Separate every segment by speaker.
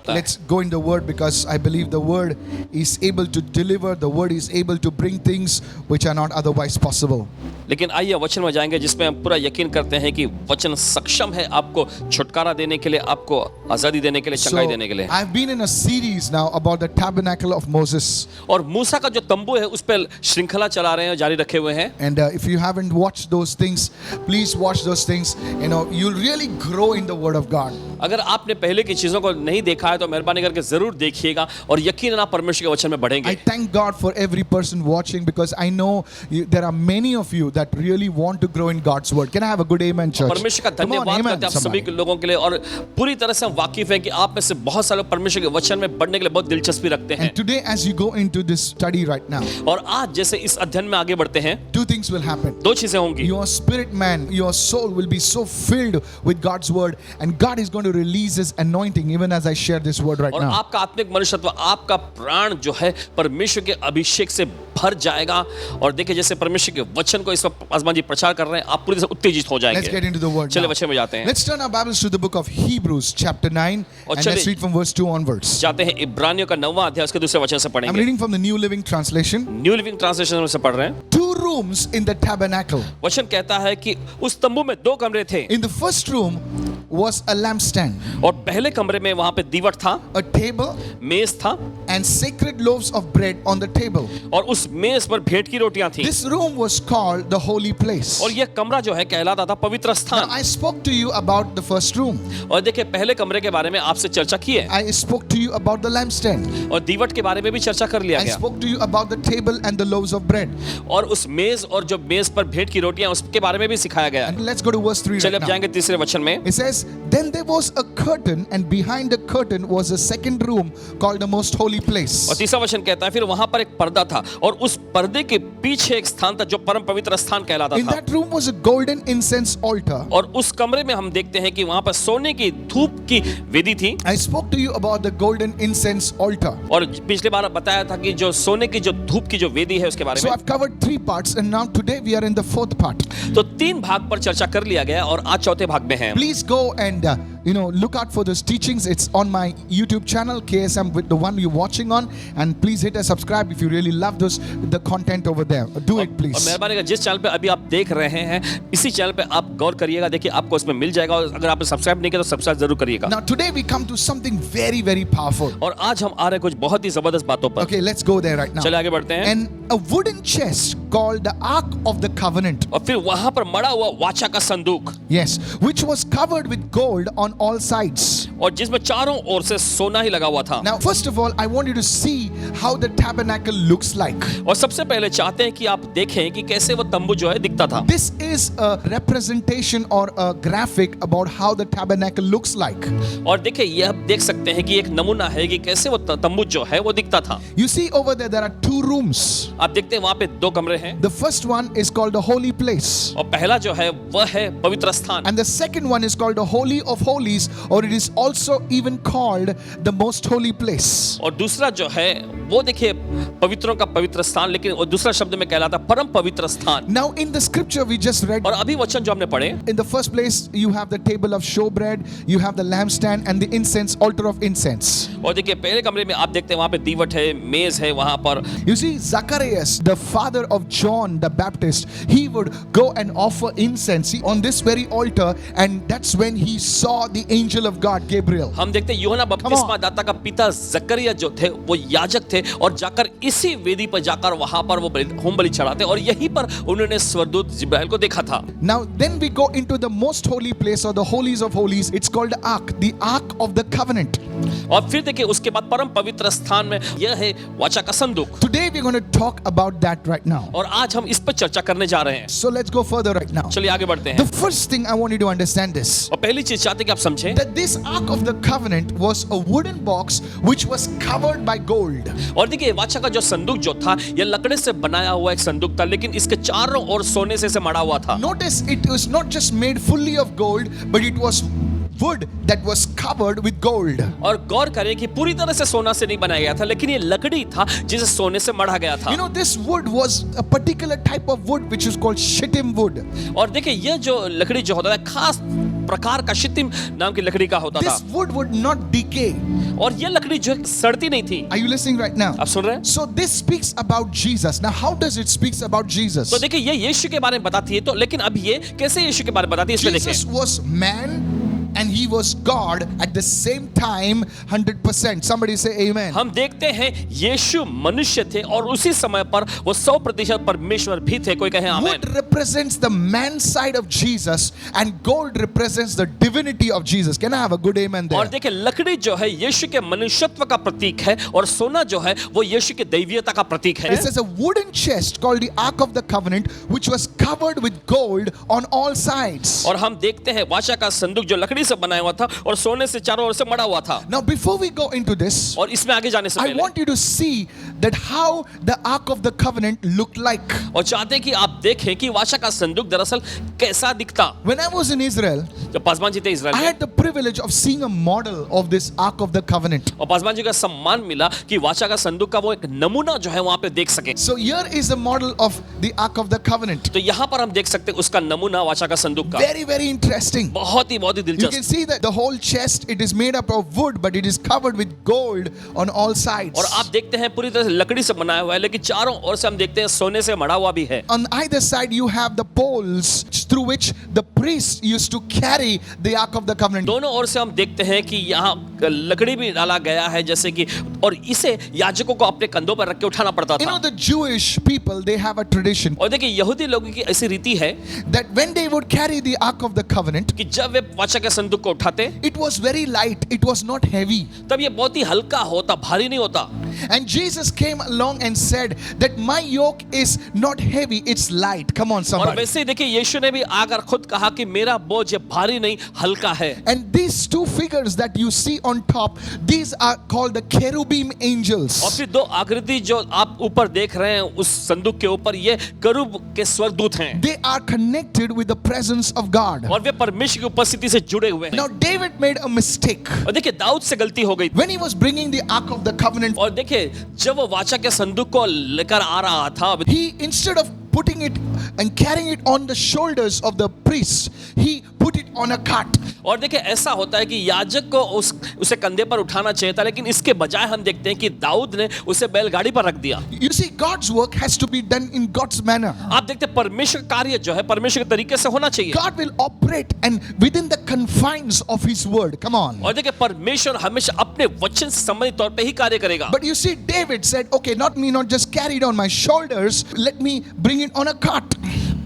Speaker 1: है.
Speaker 2: Let's go in the word because I believe the word is able to deliver, the word is able to bring things which are not otherwise possible.
Speaker 1: लेकिन आइए वचन में जाएंगे जिसमें हम पूरा यकीन करते हैं कि वचन सक्षम है आपको छुटकारा देने के लिए, आपको आजादी देने के लिए, चंगाई देने के लिए.
Speaker 2: I've been in a series now about the tabernacle of Moses.
Speaker 1: और मूसा का जो तंबू है उस पर श्रृंखला चला रहे हैं, जारी रखे हुए हैं.
Speaker 2: And if you haven't watched those things, please watch those things. You know, you'll really grow in the word of God.
Speaker 1: अगर आपने पहले की चीजों को नहीं देखा है तो मेहरबानी करके जरूर देखिएगा और यकीनन आप परमेश्वर के वचन में बढ़ेंगे.
Speaker 2: I thank God for every person watching because I know there are many of you that really want to grow in God's word. Can I have a good amen, church?
Speaker 1: परमेश्वर का
Speaker 2: Come on,
Speaker 1: धन्यवाद
Speaker 2: amen,
Speaker 1: करते हैं आप सभी
Speaker 2: somebody.
Speaker 1: लोगों के लिए और पूरी तरह से हम वाकिफ हैं कि आप में से बहुत सारे लोग परमेश्वर के वचन में बढ़ने के लिए बहुत दिलचस्पी रखते हैं.
Speaker 2: And today as you go into this study right now,
Speaker 1: और आज जैसे इस अध्ययन में आगे बढ़ते हैं,
Speaker 2: two things will happen.
Speaker 1: दो चीजें होंगी.
Speaker 2: Your spirit man, your soul will be so filled with God's word and God is going to release his anointing even as I share this word right
Speaker 1: और
Speaker 2: now.
Speaker 1: आपका आत्मिक मनुष्यत्व, आपका प्राण जो है परमेश्वर के अभिषेक से भर जाएगा. और देखिए जैसे परमेश्वर के वचन को इस वक्त आसमान जी प्रचार कर रहे हैं, आप पूरी तरह से उत्तेजित हो
Speaker 2: Let's get
Speaker 1: जाएंगे.
Speaker 2: into the word
Speaker 1: चलिए
Speaker 2: now.
Speaker 1: वचन में जाते हैं.
Speaker 2: Let's turn our Bibles to the book of Hebrews chapter 9
Speaker 1: और
Speaker 2: and let's
Speaker 1: चलिए-
Speaker 2: read from verse 2 onwards.
Speaker 1: जाते हैं इब्रानियों का 9वां अध्याय उसके दूसरे वचन से
Speaker 2: I'm
Speaker 1: पढ़ेंगे.
Speaker 2: reading from the New Living Translation.
Speaker 1: New living translation में से पढ़ रहे हैं.
Speaker 2: 2 rooms in the tabernacle.
Speaker 1: वचन कहता है कि उस तंबू में 2 कमरे थे
Speaker 2: In the first room was a lampstand,
Speaker 1: और पहले कमरे में वहां पे दीवट था,
Speaker 2: a table
Speaker 1: मेज था
Speaker 2: and sacred loaves of bread on the table.
Speaker 1: और उस मेज पर भेंट की रोटियां थी.
Speaker 2: This room was called the holy place.
Speaker 1: और यह कमरा जो है कहलाता था पवित्र
Speaker 2: Now
Speaker 1: स्थान.
Speaker 2: I spoke to you about the first room.
Speaker 1: और देखिए पहले कमरे के बारे में आपसे चर्चा की है
Speaker 2: I spoke to you about the lampstand.
Speaker 1: और दीवट के बारे में भी चर्चा कर लिया
Speaker 2: I
Speaker 1: गया.
Speaker 2: spoke to you about the table and the loaves of bread.
Speaker 1: और उस मेज और जो मेज पर भेंट की रोटियां उसके बारे में भी सिखाया गया.
Speaker 2: And let's go to verse 3
Speaker 1: चलिए
Speaker 2: right
Speaker 1: अब
Speaker 2: now.
Speaker 1: जाएंगे तीसरे वचन में.
Speaker 2: It says, then there was a curtain and behind the curtain was a second room called the most holy
Speaker 1: और
Speaker 2: place.
Speaker 1: तीसरा वचन कहता है फिर वहां पर एक पर्दा था और उस पर्दे के पीछे एक स्थान था जो परम पवित्र स्थान कहलाता
Speaker 2: In
Speaker 1: था.
Speaker 2: that room was a golden incense altar.
Speaker 1: और उस कमरे में हम देखते हैं कि वहां पर सोने की धूप की वेदी थी.
Speaker 2: I spoke to you about the golden incense altar.
Speaker 1: और पिछली बार बताया था कि जो सोने की जो धूप की जो वेदी है उसके बारे
Speaker 2: So
Speaker 1: में.
Speaker 2: I've covered 3 parts and now today we are in the 4th part.
Speaker 1: तो 3 भाग पर चर्चा कर लिया गया और आज चौथे भाग में है.
Speaker 2: Please go and look out for those teachings. It's on my YouTube channel KSM with the one you're watching on, and please hit a subscribe if you really love the content over there. Do it
Speaker 1: और
Speaker 2: please.
Speaker 1: मेहरबानी कर जिस channel पे अभी आप देख रहे हैं इसी चैनल पे आप गौर करिएगा. देखिए आपको उसमें मिल जाएगा और अगर आपने सब्सक्राइब नहीं किया तो सब्सक्राइब जरूर करिएगा.
Speaker 2: Now today we come to something very very powerful.
Speaker 1: और आज हम आ रहे हैं कुछ बहुत ही जबरदस्त बातों पर.
Speaker 2: Okay, let's go there right now.
Speaker 1: चलिए आगे बढ़ते हैं.
Speaker 2: And a wooden chest called the Ark of the Covenant.
Speaker 1: और फिर वहां पर मड़ा हुआ वाचा का संदूक
Speaker 2: Yes, which was covered with gold on all sides.
Speaker 1: और जिसमें चारों ओर से सोना ही लगा हुआ था.
Speaker 2: Now, first of all, I want you to see how the tabernacle looks like.
Speaker 1: और सबसे पहले चाहते हैं कि आप देखें कि कैसे वो तंबू जो है दिखता था.
Speaker 2: This is a representation or a graphic about how the tabernacle looks like.
Speaker 1: और देखिए यह देख सकते हैं कि एक नमूना है कि कैसे वो तंबू जो है वो दिखता था.
Speaker 2: You see over there are 2 rooms.
Speaker 1: आप देखते हैं वहां पे 2 कमरे हैं
Speaker 2: The first one is called the holy place.
Speaker 1: और पहला जो है वह है पवित्र स्थान
Speaker 2: And the second one is called the Holy of Holies, or it is also even called the most holy place.
Speaker 1: और दूसरा जो है वो देखिए पवित्रों का पवित्र स्थान, लेकिन और दूसरा शब्द में कहलाता परम पवित्र स्थान.
Speaker 2: Now in the scripture we just read,
Speaker 1: और अभी वचन जो हमने पढ़े,
Speaker 2: in the first place you have the table of showbread, you have the lampstand and the incense, altar of incense.
Speaker 1: और देखिए पहले कमरे में आप देखते हैं वहां पे दीवट है, मेज है वहां पर.
Speaker 2: You see, Zacharias, the father of John the Baptist, he would go and offer incense on this very altar, and that's when he saw the angel of God, Gabriel.
Speaker 1: हम देखते हैं यूहन्ना बपतिस्मा दाता का पिता जकरिया जो थे वो याजक थे और जाकर इसी वेदी पर जाकर वहां पर वो होम बलि चढ़ाते और यहीं पर उन्होंने स्वर्गदूत जिब्राइल को देखा था.
Speaker 2: Now then we go into the most holy place or the holies of holies. It's called the ark of the covenant.
Speaker 1: और फिर देखिए उसके बाद परम पवित्र स्थान में यह है वाचा का संदूक.
Speaker 2: Today we're going to talk about that right now.
Speaker 1: और आज हम इस पर चर्चा करने जा रहे हैं.
Speaker 2: So let's go further right now.
Speaker 1: चलिए आगे बढ़ते
Speaker 2: The
Speaker 1: हैं.
Speaker 2: first thing I want you to understand this,
Speaker 1: और पहली चीज चाहते हैं कि आप समझें
Speaker 2: that this ark of the covenant was a wooden box which was covered by gold.
Speaker 1: और देखिए वाचा का जो संदूक जो था यह लकड़े से बनाया हुआ एक संदूक था, लेकिन इसके चारों ओर सोने से मढ़ा हुआ था.
Speaker 2: Notice it was not just made fully of gold, but it was wood that was covered with gold.
Speaker 1: और गौर करें कि पूरी तरह से सोना से नहीं बनाया गया था, लेकिन ये लकड़ी था जिसे सोने से मढ़ा गया था.
Speaker 2: You know, this wood was a particular type of wood which is called shittim wood.
Speaker 1: और देखिए यह जो लकड़ी जो होता है खास प्रकार का शित्तीम नाम की लकड़ी का होता था
Speaker 2: This wood would not decay.
Speaker 1: और ये लकड़ी जो है सड़ती नहीं थी।
Speaker 2: Are you listening right now?
Speaker 1: आप सुन रहे हैं?
Speaker 2: So this speaks about Jesus. Now how does it speaks about Jesus?
Speaker 1: तो देखिए ये यीशु के बारे में बताती है, तो लेकिन अब ये कैसे यीशु के बारे में बताती है इसमें
Speaker 2: Jesus
Speaker 1: देखें।
Speaker 2: was man and he was God at the same time 100%. Somebody say amen.
Speaker 1: हम देखते हैं यीशु मनुष्य थे और उसी समय पर वो 100% परमेश्वर भी थे। कोई कहे आमीन।
Speaker 2: Wood represents the man side of Jesus and gold represents the divinity of Jesus. Can I have a good amen there?
Speaker 1: और देखिए लकड़ी जो है यीशु के मनुष्यत्व का प्रतीक है और सोना जो है वो यीशु के दैवीयता का प्रतीक है।
Speaker 2: This is a wooden chest called the Ark of the Covenant which was covered with gold on all sides.
Speaker 1: और हम देखते हैं वाचा का संदूक जो लकड़ी से बनाया हुआ था और सोने से चारों ओर से मड़ा हुआ था।
Speaker 2: Now before we go into this,
Speaker 1: और इसमें आगे जाने से
Speaker 2: I
Speaker 1: पहले
Speaker 2: want you to see that how the Ark of the Covenant looked like.
Speaker 1: और चाहते हैं कि आप देखें कि वाचा का संदूक दरअसल कैसा दिखता।
Speaker 2: When I was in Israel,
Speaker 1: जब पासवान जी थे
Speaker 2: I
Speaker 1: इजराइल में
Speaker 2: had the privilege of seeing a model of this Ark of the Covenant.
Speaker 1: और पासवान जी का सम्मान मिला कि वाचा का संदूक का वो एक नमूना जो है वहां पे देख सके।
Speaker 2: So here is a model of the Ark of the Covenant.
Speaker 1: तो यहाँ पर हम देख सकते हैं उसका नमूना वाचा का संदूक का।
Speaker 2: Very, very interesting.
Speaker 1: बहुत ही
Speaker 2: You can
Speaker 1: दिलचस्प।
Speaker 2: see that the whole chest, it is made up of wood, but it is covered with gold on all sides.
Speaker 1: और आप देखते हैं पूरी तरह से लकड़ी से बनाया हुआ है, लेकिन चारों ओर से हम देखते हैं सोने से मढ़ा हुआ भी है।
Speaker 2: On either side, you have the poles through which the priest used to carry the Ark of the Covenant.
Speaker 1: दोनों ओर से हम देखते हैं कि यहाँ लकड़ी भी डाला गया है जैसे कि, और इसे याजकों को अपने कंधों पर रख के उठाना पड़ता
Speaker 2: You know,
Speaker 1: था।
Speaker 2: the Jewish people, they have a tradition
Speaker 1: और देखिए यहूदी लोगों की ऐसी रीति है
Speaker 2: that when they would carry the Ark of the Covenant,
Speaker 1: कि जब वे वाचा के संदूक को उठाते
Speaker 2: it was very light, it was not heavy.
Speaker 1: तब ये बहुत ही हल्का होता, भारी नहीं होता।
Speaker 2: And Jesus came along and said that my yoke is not heavy, it's light. Come on,
Speaker 1: और
Speaker 2: somebody.
Speaker 1: वैसे ही देखिए यीशु ने भी आकर खुद कहा कि मेरा बोझ ये भारी नहीं हल्का है।
Speaker 2: And these two figures that you see on top, these are called the cherubim
Speaker 1: और
Speaker 2: angels.
Speaker 1: फिर दो आकृति जो आप ऊपर देख रहे हैं उस संदूक के ऊपर, ये करूब के स्वर्गदूत हैं
Speaker 2: They are connected with the presence of God.
Speaker 1: और वे परमेश्वर की उपस्थिति से जुड़े हुए हैं।
Speaker 2: Now David made a mistake
Speaker 1: और देखिए दाऊद से गलती हो गई
Speaker 2: when he was bringing the Ark of the Covenant.
Speaker 1: और देखिए जब वो वाचा के संदूक को लेकर आ रहा था,
Speaker 2: He, instead of putting it and carrying it on the shoulders of the priest, he put it on a cart.
Speaker 1: और देखिए ऐसा होता है कि याजक को उसे कंधे पर उठाना चाहिए था, लेकिन इसके बजाय हम देखते हैं कि दाऊद ने उसे बैलगाड़ी पर रख दिया।
Speaker 2: You see, God's work has to be done in God's manner.
Speaker 1: आप देखते हैं परमेश्वर का कार्य जो है परमेश्वर के तरीके से होना चाहिए।
Speaker 2: God will operate and within the confines of His word. Come on.
Speaker 1: और देखिए परमेश्वर हमेशा अपने वचन से संबंधित तौर पे ही कार्य करेगा।
Speaker 2: But you see, David said, okay, not me, not just carry it on my shoulders, let me bring it on a cart.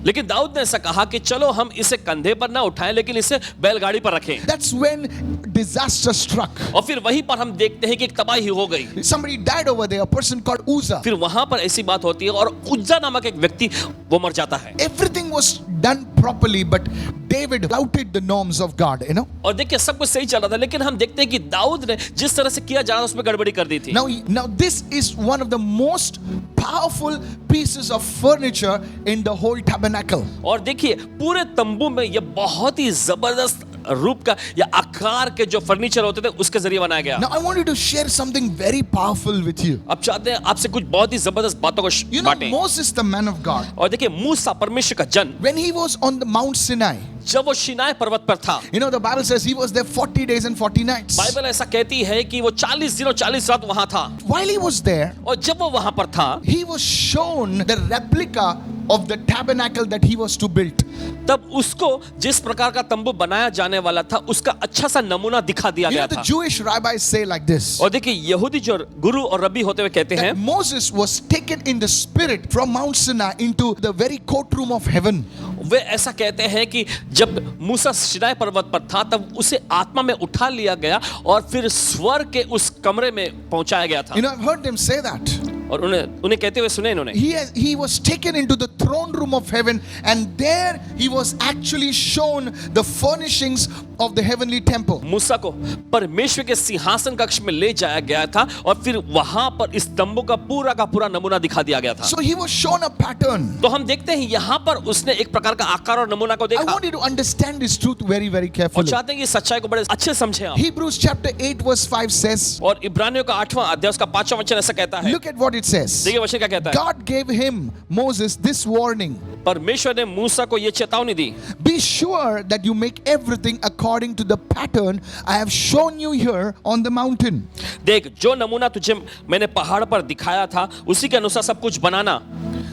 Speaker 1: लेकिन दाऊद ने ऐसा कहा कि चलो हम इसे कंधे पर ना उठाएं, लेकिन इसे बैलगाड़ी पर रखें।
Speaker 2: That's when disaster struck.
Speaker 1: और फिर वहीं पर हम देखते हैं कि एक तबाही हो गई।
Speaker 2: Somebody died over there, a person called Uzzah.
Speaker 1: फिर वहां पर ऐसी बात होती है और उज्जा नामक एक व्यक्ति वो मर जाता है।
Speaker 2: Everything was done properly, but David flouted the norms of God, you know.
Speaker 1: और देखिए सब कुछ सही चल रहा था, लेकिन हम देखते हैं कि दाऊद ने जिस तरह से किया जा रहा था उसमें गड़बड़ी कर दी थी।
Speaker 2: Now this is one of the most powerful pieces of furniture in the whole tabernacle.
Speaker 1: और देखिए पूरे तंबू में ये बहुत ही जबरदस्त रूप का या आकार के जो फर्नीचर होते थे उसके जरिए बनाया गया।
Speaker 2: Now I want you to share something very powerful with you.
Speaker 1: अब चाहते हैं आपसे कुछ बहुत ही जबरदस्त बातों को
Speaker 2: You know,
Speaker 1: बांटें।
Speaker 2: Moses, the man of God,
Speaker 1: और देखिए मूसा परमेश्वर का जन
Speaker 2: when he was on the Mount Sinai,
Speaker 1: जब वो शिनाय पर्वत पर था,
Speaker 2: you know, the Bible says he was there 40 days and 40 nights.
Speaker 1: Bible ऐसा कहती है कि वो 40 दिनों 40 रात वहां था।
Speaker 2: While he was there,
Speaker 1: और जब वो वहां पर था
Speaker 2: he was shown the replica of the tabernacle that he was to build.
Speaker 1: तब उसको जिस प्रकार का तंबू बनाया जाने वाला था उसका अच्छा सा नमूना दिखा दिया
Speaker 2: You know,
Speaker 1: गया
Speaker 2: the
Speaker 1: था।
Speaker 2: Jewish rabbis say like this,
Speaker 1: और देखिए यहूदी जो गुरु और रब्बी होते हुए कहते हैं
Speaker 2: that Moses was taken in the spirit from Mount Sinai into the very courtroom of heaven.
Speaker 1: वे ऐसा कहते हैं कि जब मूसा सिनाई पर्वत पर था तब उसे आत्मा में उठा लिया गया और फिर स्वर्ग के उस कमरे में पहुंचाया गया था।
Speaker 2: You know, I've heard them say that.
Speaker 1: और उन्हें कहते हुए सुने इन्होंने।
Speaker 2: He was taken into the throne room of heaven, and there he was actually shown the furnishings of the heavenly temple.
Speaker 1: मूसा को परमेश्वर के सिंहासन कक्ष में ले जाया गया था और फिर वहां पर इस तंबू का पूरा नमूना दिखा दिया गया था।
Speaker 2: So he was shown a pattern.
Speaker 1: तो हम देखते हैं यहाँ पर उसने एक प्रकार का आकार और नमूना को
Speaker 2: I
Speaker 1: देखा
Speaker 2: want you to understand this truth very, very
Speaker 1: और
Speaker 2: carefully.
Speaker 1: चाहते हैं कि सच्चाई को बड़े अच्छे समझे आप।
Speaker 2: Hebrews chapter 8 verse 5 says,
Speaker 1: और इब्रानियों का 8वां अध्याय उसका 5वां वचन ऐसा कहता है।
Speaker 2: look at what it says.
Speaker 1: देखिए वचन क्या कहता है।
Speaker 2: God gave him, Moses, this warning.
Speaker 1: परमेश्वर ने मूसा को ये चेतावनी दी,
Speaker 2: Be sure that you make everything according to the pattern I have shown you here on the mountain.
Speaker 1: देख जो नमूना तुझे मैंने पहाड़ पर दिखाया था उसी के अनुसार सब कुछ बनाना।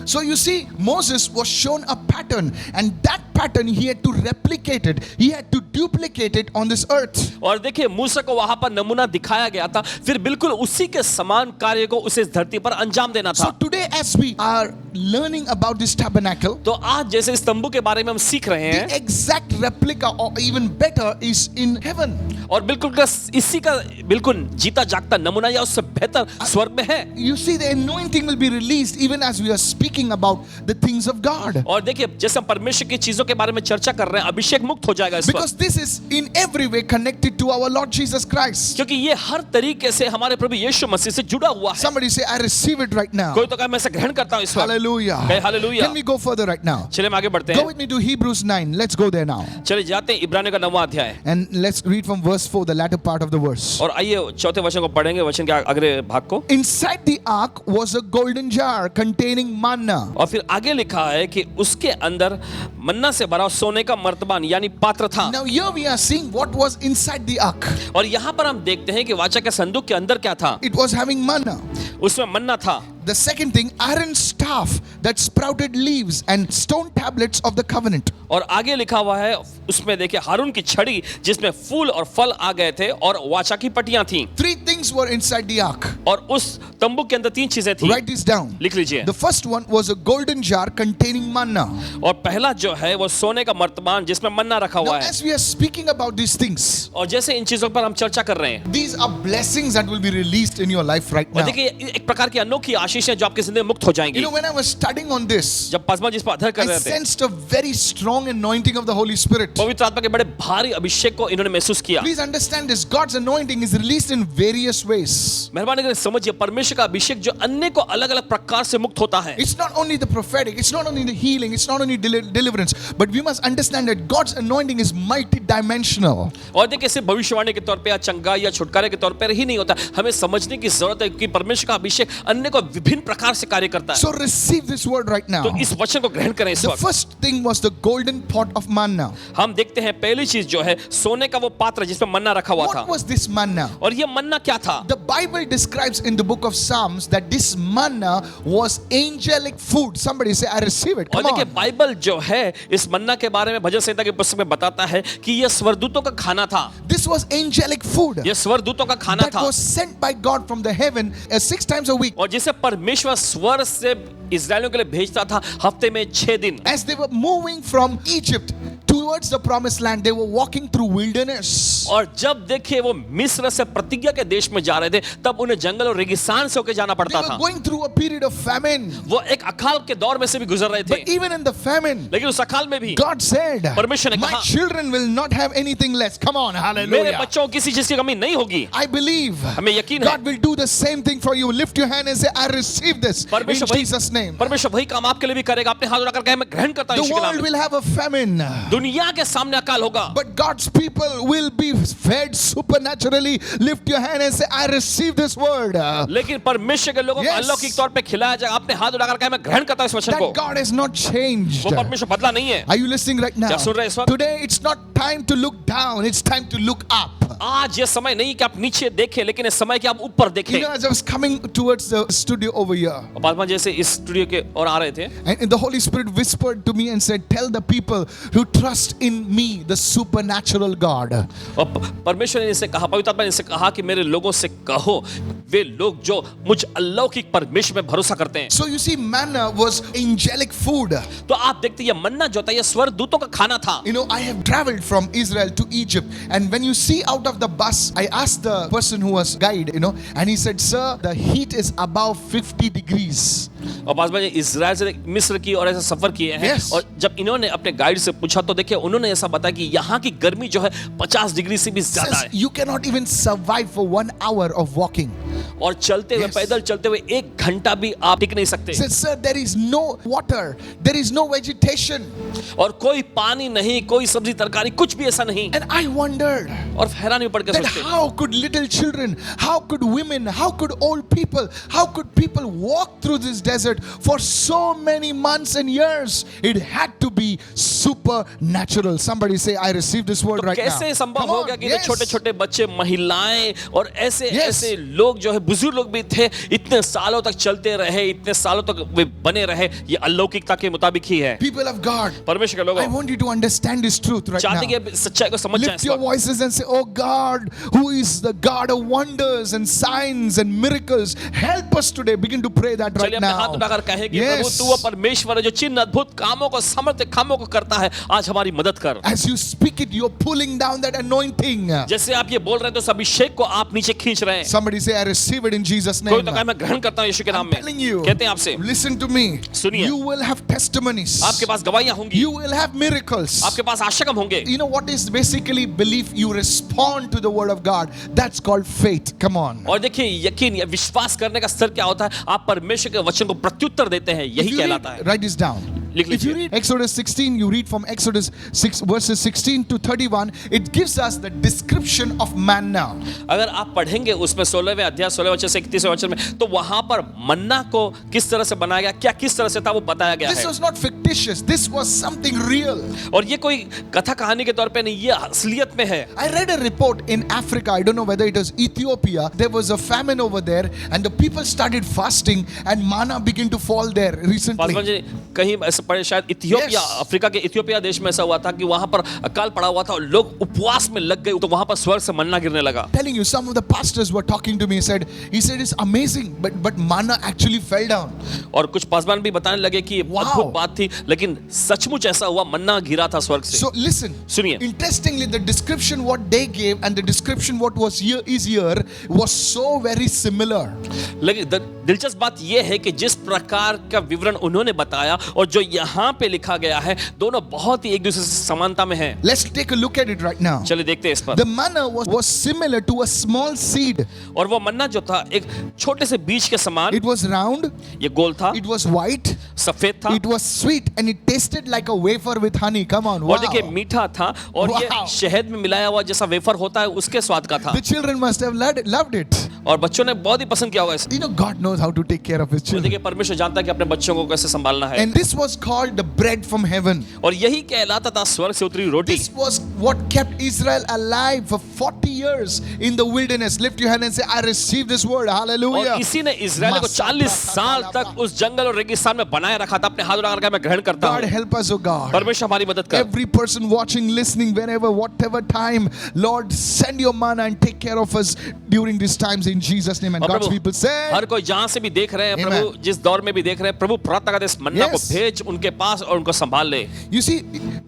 Speaker 2: So you see, Moses was shown a pattern, and that pattern he had to replicate it. He had to duplicate it on this earth.
Speaker 1: और देखिए मूसा को वहां पर नमूना दिखाया गया था, फिर बिल्कुल उसी के समान कार्य को उसे इस धरती पर अंजाम देना
Speaker 2: So
Speaker 1: था।
Speaker 2: today, as we are learning about this tabernacle,
Speaker 1: तो आज जैसे इस तंबू के बारे में हम सीख रहे
Speaker 2: the
Speaker 1: हैं
Speaker 2: exact replica, or even better, is in heaven.
Speaker 1: और बिल्कुल इसी का बिल्कुल जीता जागता नमूना या उससे बेहतर स्वर्ग में है।
Speaker 2: You see, the anointing will be released even as we are speaking about the things of God.
Speaker 1: और देखिए जैसे हम परमेश्वर की चीजों के बारे में चर्चा कर रहे हैं, अभिषेक मुक्त हो जाएगा इस पर,
Speaker 2: Because this is in every way connected to our Lord Jesus Christ.
Speaker 1: क्योंकि ये हर तरीके से हमारे प्रभु यीशु मसीह से जुड़ा हुआ है।
Speaker 2: Somebody say, I receive it right now.
Speaker 1: कोई तो कहे मैं इसे ग्रहण करता हूँ इस वक्त।
Speaker 2: Hallelujah.
Speaker 1: कहे hallelujah.
Speaker 2: Can we go further right now?
Speaker 1: चलिए हम आगे बढ़ते
Speaker 2: Go
Speaker 1: हैं।
Speaker 2: with me to Hebrews 9. Let's go there now.
Speaker 1: चलिए जाते हैं इब्रानियों का 9वां अध्याय
Speaker 2: And let's read from verse 4, the latter part of the verse.
Speaker 1: और आइए चौथे वचन को पढ़ेंगे, वचन के अगले भाग को।
Speaker 2: Inside the ark was a golden jar containing manna.
Speaker 1: और फिर आगे लिखा है कि उसके अंदर मन्ना से भरा सोने का मर्तबान यानी पात्र था।
Speaker 2: Now here we are seeing what was inside the ark.
Speaker 1: और यहाँ पर हम देखते हैं कि वाचा के संदूक के अंदर क्या था।
Speaker 2: It was having manna.
Speaker 1: उसमें मन्ना था।
Speaker 2: The second thing, Aaron's staff that sprouted leaves and stone tablets of the covenant.
Speaker 1: और आगे लिखा हुआ है उसमें देखिए हारून की छड़ी जिसमें फूल और फल आ गए थे और वाचा की पट्टियां थीं।
Speaker 2: Three things were inside the ark.
Speaker 1: और उस तंबू के अंदर 3 चीजें थी।
Speaker 2: Write this down.
Speaker 1: लिख लीजिए।
Speaker 2: The first one was a golden jar containing manna.
Speaker 1: और पहला जो है वो सोने का मर्तबान जिसमें मन्ना रखा
Speaker 2: Now
Speaker 1: हुआ है।
Speaker 2: as we are speaking about these things,
Speaker 1: और जैसे इन चीजों पर हम चर्चा कर रहे हैं,
Speaker 2: these are blessings that will be released in your life right
Speaker 1: और
Speaker 2: now.
Speaker 1: देखिए एक प्रकार की अनोखी आशीष है जो आपकी जिंदगी में मुक्त हो जाएंगी।
Speaker 2: You know, when I was studying on this,
Speaker 1: जब पासमा जिस पर अध्ययन कर
Speaker 2: I
Speaker 1: रहे थे,
Speaker 2: sensed a very strong anointing of the Holy Spirit.
Speaker 1: पवित्र आत्मा के बड़े भारी अभिषेक को इन्होंने महसूस किया।
Speaker 2: Please understand this, God's anointing is released in various ways.
Speaker 1: मेहरबानी करके समझिए परमेश्वर का अभिषेक जो अन्य को अलग-अलग प्रकार से मुक्त होता है।
Speaker 2: It's not only the prophetic, it's not only the healing, it's not only deliverance, but we must understand that God's anointing is multi-dimensional.
Speaker 1: और देखिए सिर्फ भविष्यवाणी के तौर पे या चंगाई या छुटकारे के तौर पर ही नहीं होता, हमें समझने की जरूरत है कि परमेश्वर का अभिषेक अन्य को विभिन्न प्रकार से कार्य करता है।
Speaker 2: So receive this word right now.
Speaker 1: तो इस वचन को ग्रहण करें इस
Speaker 2: The
Speaker 1: वक्त।
Speaker 2: first thing was the golden pot of manna.
Speaker 1: हम देखते हैं पहली चीज जो है सोने का वो पात्र जिसमें मन्ना रखा हुआ था।
Speaker 2: What was this manna?
Speaker 1: और ये मन्ना क्या था?
Speaker 2: The Bible describes in the book of Psalms that this manna was angelic food. Somebody say, I receive it.
Speaker 1: और
Speaker 2: Come
Speaker 1: देखिए
Speaker 2: on.
Speaker 1: बाइबल जो है इस मन्ना के बारे में भजन संहिता की पुस्तक में बताता है कि यह स्वर्गदूतों का खाना था।
Speaker 2: This was angelic food
Speaker 1: यह स्वर्गदूतों का खाना
Speaker 2: that
Speaker 1: था
Speaker 2: was sent by God from the heaven 6 times a week.
Speaker 1: और जिसे परमेश्वर स्वर्ग से इस्राएलियों के लिए भेजता था हफ्ते में 6 दिन।
Speaker 2: As they were moving from Egypt towards the promised land, they were walking through wilderness.
Speaker 1: और जब देखिए वो मिस्र से प्रतिज्ञा के देश में जा रहे थे तब उन्हें जंगल और रेगिस्तान से होकर जाना
Speaker 2: They
Speaker 1: पड़ता
Speaker 2: were
Speaker 1: था।
Speaker 2: going through a period of famine.
Speaker 1: वो एक अकाल के दौर में से भी गुजर रहे थे।
Speaker 2: But even in the famine,
Speaker 1: लेकिन उस अकाल में भी
Speaker 2: God said,
Speaker 1: परमेश्वर ने
Speaker 2: my
Speaker 1: कहा,
Speaker 2: children will not have anything less. Come on,
Speaker 1: मेरे
Speaker 2: hallelujah.
Speaker 1: बच्चों को किसी चीज की कमी नहीं होगी।
Speaker 2: I believe
Speaker 1: हमें यकीन है
Speaker 2: God will do the same thing for you. Lift your hand and say, I receive this in
Speaker 1: परमेश्वर वही
Speaker 2: Jesus' name.
Speaker 1: परमेश्वर वही काम आपके लिए भी करेगा। अपने हाथ उठाकर कहे मैं ग्रहण करता हूं
Speaker 2: The
Speaker 1: यीशु के नाम
Speaker 2: world
Speaker 1: में।
Speaker 2: will have a famine,
Speaker 1: दुनिया के सामने अकाल होगा
Speaker 2: but God's people will be fed supernaturally. Lift your hand and say, I receive this word.
Speaker 1: लेकिन परमेश्वर के लोगों को
Speaker 2: Yes.
Speaker 1: अलौकिक तौर पे खिलाया जाएगा। अपने हाथ उठाकर कहे मैं ग्रहण करता हूं इस वचन को।
Speaker 2: That God has not changed.
Speaker 1: वो परमेश्वर बदला नहीं है।
Speaker 2: Are you listening right now?
Speaker 1: क्या सुन रहे हैं इस वक्त?
Speaker 2: Today it's not time to look down, it's time to look up.
Speaker 1: आज ये समय नहीं कि आप नीचे देखें, लेकिन इस समय कि आप ऊपर
Speaker 2: You
Speaker 1: देखें।
Speaker 2: know, as I was coming towards the studio over here,
Speaker 1: और पासवान जैसे इस स्टूडियो के और आ रहे थे
Speaker 2: and the Holy Spirit whispered to me and said, tell the people who trust in me, the supernatural God.
Speaker 1: और परमेश्वर ने इनसे कहा, पवित्र आत्मा ने इनसे कहा कि मेरे लोगों से कहो वे लोग जो मुझ अलौकिक परमेश्वर में भरोसा करते हैं।
Speaker 2: So you see, manna was angelic food.
Speaker 1: तो आप देखते हैं ये मन्ना जो था ये स्वर्गदूतों का खाना था।
Speaker 2: You know, I have traveled from Israel to Egypt, and when you see out of the bus, I asked the person who was guide, and he said, sir, the heat is above 50 degrees.
Speaker 1: और Paswan ji Israel से मिस्र की और ऐसे सफर किए हैं
Speaker 2: Yes.
Speaker 1: और जब इन्होंने अपने गाइड से पूछा तो देखिए उन्होंने ऐसा बताया कि यहाँ की गर्मी जो है 50 डिग्री से भी ज्यादा
Speaker 2: Says
Speaker 1: है
Speaker 2: you cannot even survive for 1 hour of walking.
Speaker 1: और चलते हुए
Speaker 2: Yes.
Speaker 1: पैदल चलते हुए 1 घंटा भी आप टिक नहीं सकते
Speaker 2: Says, sir, there is no water, there is no vegetation.
Speaker 1: और कोई पानी नहीं, कोई सब्जी तरकारी कुछ भी ऐसा नहीं।
Speaker 2: And I wondered
Speaker 1: और हैरान भी पड़ के
Speaker 2: that
Speaker 1: सोचते
Speaker 2: how could little children, how could women, how could old people, how could people walk through this desert for so many months and years? It had to be supernatural. Somebody say, I received this word
Speaker 1: तो
Speaker 2: right now.
Speaker 1: कैसे संभव
Speaker 2: Come
Speaker 1: हो
Speaker 2: on,
Speaker 1: गया कि
Speaker 2: yes.
Speaker 1: छोटे छोटे बच्चे, महिलाएं और ऐसे
Speaker 2: Yes.
Speaker 1: ऐसे लोग जो है बुजुर्ग लोग भी थे, इतने सालों तक चलते रहे, इतने सालों तक वे बने रहे। ये अलौकिकता के मुताबिक ही है।
Speaker 2: People of God,
Speaker 1: परमेश्वर के
Speaker 2: I
Speaker 1: लोगों
Speaker 2: want you to understand this truth right
Speaker 1: चाहते
Speaker 2: now.
Speaker 1: कि सच्चाई को समझ जाएं
Speaker 2: Lift
Speaker 1: इस
Speaker 2: your
Speaker 1: वक्त।
Speaker 2: voices and say, oh God, who is the God of wonders and signs and miracles, help us today. Begin to pray that right
Speaker 1: चलिए अपने हाथ
Speaker 2: now.
Speaker 1: उठाकर कहें कि प्रभु
Speaker 2: Yes.
Speaker 1: तू वो परमेश्वर है जो चिन्ह अद्भुत कामों को सामर्थ्य कामों को करता है, आज हमारी मदद कर।
Speaker 2: As you speak it, you're pulling down that anointing.
Speaker 1: जैसे आप ये बोल रहे हैं तो उस अभिषेक को आप नीचे खींच रहे हैं।
Speaker 2: Somebody say, I receive it in Jesus'
Speaker 1: कोई
Speaker 2: name.
Speaker 1: तो कहे मैं ग्रहण करता हूँ यीशु के नाम
Speaker 2: I'm
Speaker 1: में।
Speaker 2: telling you,
Speaker 1: कहते हैं आपसे,
Speaker 2: listen to me.
Speaker 1: सुनिए।
Speaker 2: You will have testimonies.
Speaker 1: आपके पास गवाहियां होंगी,
Speaker 2: You will have miracles.
Speaker 1: आपके पास आशगम होंगे।
Speaker 2: You know what is basically belief? You respond to the word of God. That's called faith. Come on.
Speaker 1: और देखिए यकीन या विश्वास करने का स्तर क्या होता है? आप परमेश्वर के वचन को प्रत्युत्तर देते हैं,
Speaker 2: If
Speaker 1: यही
Speaker 2: you
Speaker 1: कहलाता
Speaker 2: read,
Speaker 1: है।
Speaker 2: write this down.
Speaker 1: लिख
Speaker 2: If you
Speaker 1: लीजिए।
Speaker 2: read Exodus 16, you read from Exodus 6 verses 16 to 31, it gives us the description of manna.
Speaker 1: अगर आप पढ़ेंगे उसमें 16वें अध्याय 16 वचन से 31वें वचन में, तो वहां पर मन्ना को किस तरह से बनाया गया, क्या किस तरह से था वो बताया गया
Speaker 2: This
Speaker 1: है।
Speaker 2: was not fictitious. This was something real.
Speaker 1: और ये कोई कथा कहानी के तौर पे नहीं, ये असलियत में है।
Speaker 2: I read a report in Africa. I don't know whether it was Ethiopia. There was a famine over there, and the people started fasting, and manna began to fall there
Speaker 1: Paswan
Speaker 2: recently.
Speaker 1: जी कहीं ऐसा पढ़े शायद Ethiopia,
Speaker 2: Yes.
Speaker 1: Africa के Ethiopia देश में ऐसा हुआ था कि वहां पर अकाल पड़ा हुआ था और लोग उपवास में लग गए, तो वहां पर स्वर्ग से मन्ना गिरने लगा।
Speaker 2: Telling you, some of the pastors were talking to me. He said it's amazing, but manna actually fell down.
Speaker 1: और कुछ पासवान भी बताने लगे कि
Speaker 2: Wow.
Speaker 1: अद्भुत बात थी, लेकिन सचमुच ऐसा हुआ, मन्ना गिरा था स्वर्ग से।
Speaker 2: So listen.
Speaker 1: सुनिए।
Speaker 2: Interestingly, the description what they gave and the description what was here was so very similar.
Speaker 1: लेकिन दिलचस्प बात यह है कि जिस प्रकार का विवरण उन्होंने बताया और जो यहाँ पे लिखा गया है, दोनों बहुत ही एक दूसरे से समानता में हैं।
Speaker 2: Let's take a look at it right now.
Speaker 1: चलिए देखते हैं इस पर।
Speaker 2: The manna was similar to a small seed.
Speaker 1: और वो मन्ना जो था एक छोटे से बीज के समान,
Speaker 2: It was round,
Speaker 1: ये गोल था,
Speaker 2: it was white,
Speaker 1: सफेद था
Speaker 2: it was sweet, and it tasted like a wafer with honey. Come on, wow.
Speaker 1: और देखिए मीठा था और ये
Speaker 2: Wow.
Speaker 1: शहद में मिलाया हुआ जैसा वेफर होता है उसके स्वाद का था।
Speaker 2: The children must have loved it.
Speaker 1: और बच्चों ने बहुत ही पसंद किया होगा इसे।
Speaker 2: You know, God knows how to take care of His
Speaker 1: और
Speaker 2: children.
Speaker 1: देखिए परमेश्वर जानता है कि अपने बच्चों को कैसे संभालना है।
Speaker 2: And this was called the bread from heaven.
Speaker 1: और यही कहलाता था स्वर्ग से उतरी रोटी।
Speaker 2: This was what kept Israel alive for 40 years in the wilderness. Lift your hand and say, I receive this word. Hallelujah.
Speaker 1: और इसी ने इस्राएल को 40 साल तक उस जंगल और रेगिस्तान में बनाए रखा था। अपने हाथ उठाकर कहा मैं ग्रहण करता
Speaker 2: God
Speaker 1: हूँ।
Speaker 2: help us, oh God.
Speaker 1: परमेश्वर हमारी मदद कर।
Speaker 2: Every person watching, listening, wherever, whatever time, Lord, send your manna and take care of us during these times in Jesus' name. And
Speaker 1: और
Speaker 2: God's
Speaker 1: प्रभु,
Speaker 2: people say,
Speaker 1: हर कोई जहां से भी देख रहे हैं
Speaker 2: Amen.
Speaker 1: प्रभु, जिस दौर में भी देख रहे हैं प्रभु, प्रार्थना करते इस मन्ना को
Speaker 2: Yes.
Speaker 1: भेज उनके पास और उनको संभाल ले।
Speaker 2: you see,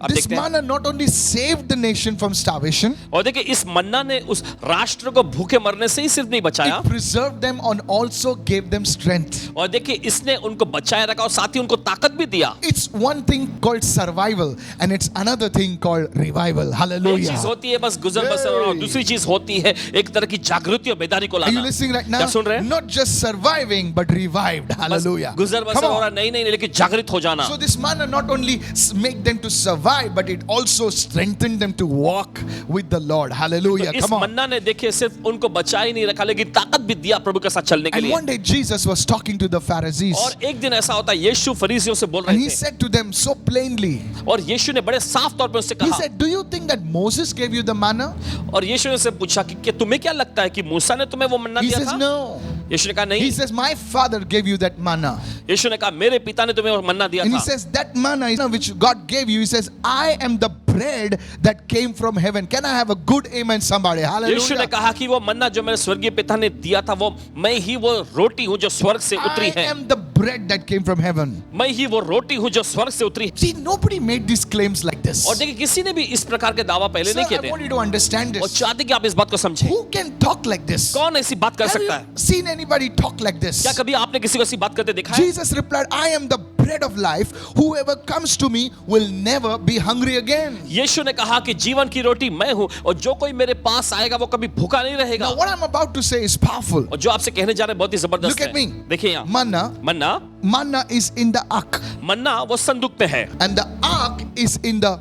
Speaker 1: आप
Speaker 2: this
Speaker 1: देखते हैं।
Speaker 2: manna not only saved the nation from starvation,
Speaker 1: और देखिए इस मन्ना ने उस राष्ट्र को भूखे मरने से ही सिर्फ नहीं बचाया,
Speaker 2: it preserved them and also gave them strength.
Speaker 1: और देखिए इसने उनको बचाए रखा और साथ ही उनको ताकत भी दिया।
Speaker 2: It's one thing called survival and it's another thing called revival.
Speaker 1: एक
Speaker 2: Hallelujah.
Speaker 1: चीज होती है बस गुजर बसर और
Speaker 2: Hey.
Speaker 1: दूसरी चीज होती है एक तरह की जागृति और बेदारी को
Speaker 2: Are you
Speaker 1: लाना।
Speaker 2: listening right now?
Speaker 1: क्या सुन रहे हैं?
Speaker 2: Not just surviving but revived.
Speaker 1: बस
Speaker 2: Hallelujah.
Speaker 1: गुजर
Speaker 2: Come
Speaker 1: बसर हो रहा
Speaker 2: on.
Speaker 1: नहीं लेकिन जागृत हो जाना।
Speaker 2: So this manna not only make them to survive but it also strengthened them to walk with the Lord. Hallelujah.
Speaker 1: इस
Speaker 2: Come on.
Speaker 1: मन्ना ने देखिए सिर्फ उनको बचा ही नहीं रखा लेकिन ताकत भी दिया प्रभु के साथ चलने के
Speaker 2: And
Speaker 1: लिए।
Speaker 2: one day Jesus was talking to the Pharisees
Speaker 1: और एक दिन ऐसा होता है यीशु फरीसियों से बोल
Speaker 2: and
Speaker 1: रहे
Speaker 2: he
Speaker 1: थे
Speaker 2: said to them so plainly,
Speaker 1: और यीशु ने बड़े साफ तौर पे उससे
Speaker 2: he
Speaker 1: कहा,
Speaker 2: said, do you think that Moses gave you the manna?
Speaker 1: और यीशु ने उससे पूछा कि तुम्हें क्या लगता है कि मूसा ने तुम्हें वो मन्ना
Speaker 2: He
Speaker 1: दिया
Speaker 2: says
Speaker 1: था?
Speaker 2: no.
Speaker 1: यीशु ने कहा
Speaker 2: He
Speaker 1: नहीं।
Speaker 2: says my father gave you that manna.
Speaker 1: यीशु ने कहा मेरे पिता ने तुम्हें वो मन्ना दिया
Speaker 2: And he
Speaker 1: था।
Speaker 2: says that manna is which God gave you. He says I am the bread that came from heaven. Can I have a good amen, somebody?
Speaker 1: यीशु ने
Speaker 2: Hallelujah.
Speaker 1: कहा कि वो मन्ना जो मेरे स्वर्गीय पिता ने दिया था, वो मैं ही वो रोटी हूँ जो स्वर्ग से उतरी
Speaker 2: I
Speaker 1: है।
Speaker 2: am the bread that came from heaven.
Speaker 1: मैं ही वो रोटी हूँ जो स्वर्ग से उतरी है।
Speaker 2: See, nobody made these claims like this.
Speaker 1: और देखिए, किसी ने भी इस प्रकार के दावा पहले
Speaker 2: Sir,
Speaker 1: नहीं किए
Speaker 2: I
Speaker 1: थे।
Speaker 2: want you to understand
Speaker 1: और
Speaker 2: this.
Speaker 1: चाहते कि आप इस बात को समझें।
Speaker 2: Who can talk like this?
Speaker 1: कौन ऐसी बात कर
Speaker 2: Have
Speaker 1: सकता है?
Speaker 2: you seen anybody talk like this?
Speaker 1: क्या कभी आपने किसी को ऐसी बात करते देखा है?
Speaker 2: Jesus replied, I am the bread of life. Whoever comes to me will never be hungry again.
Speaker 1: यीशु ने कहा कि जीवन की रोटी मैं हूँ, और जो कोई मेरे पास आएगा वो कभी भूखा नहीं रहेगा।
Speaker 2: Now, what I'm about to say is powerful.
Speaker 1: और जो आपसे कहने जा रहे हैं बहुत ही जबरदस्त
Speaker 2: Look at
Speaker 1: है।
Speaker 2: me.
Speaker 1: देखिए यहाँ,
Speaker 2: Manna
Speaker 1: Manna
Speaker 2: is in the ark,
Speaker 1: मन्ना वो संदूक पे है,
Speaker 2: and the ark is in the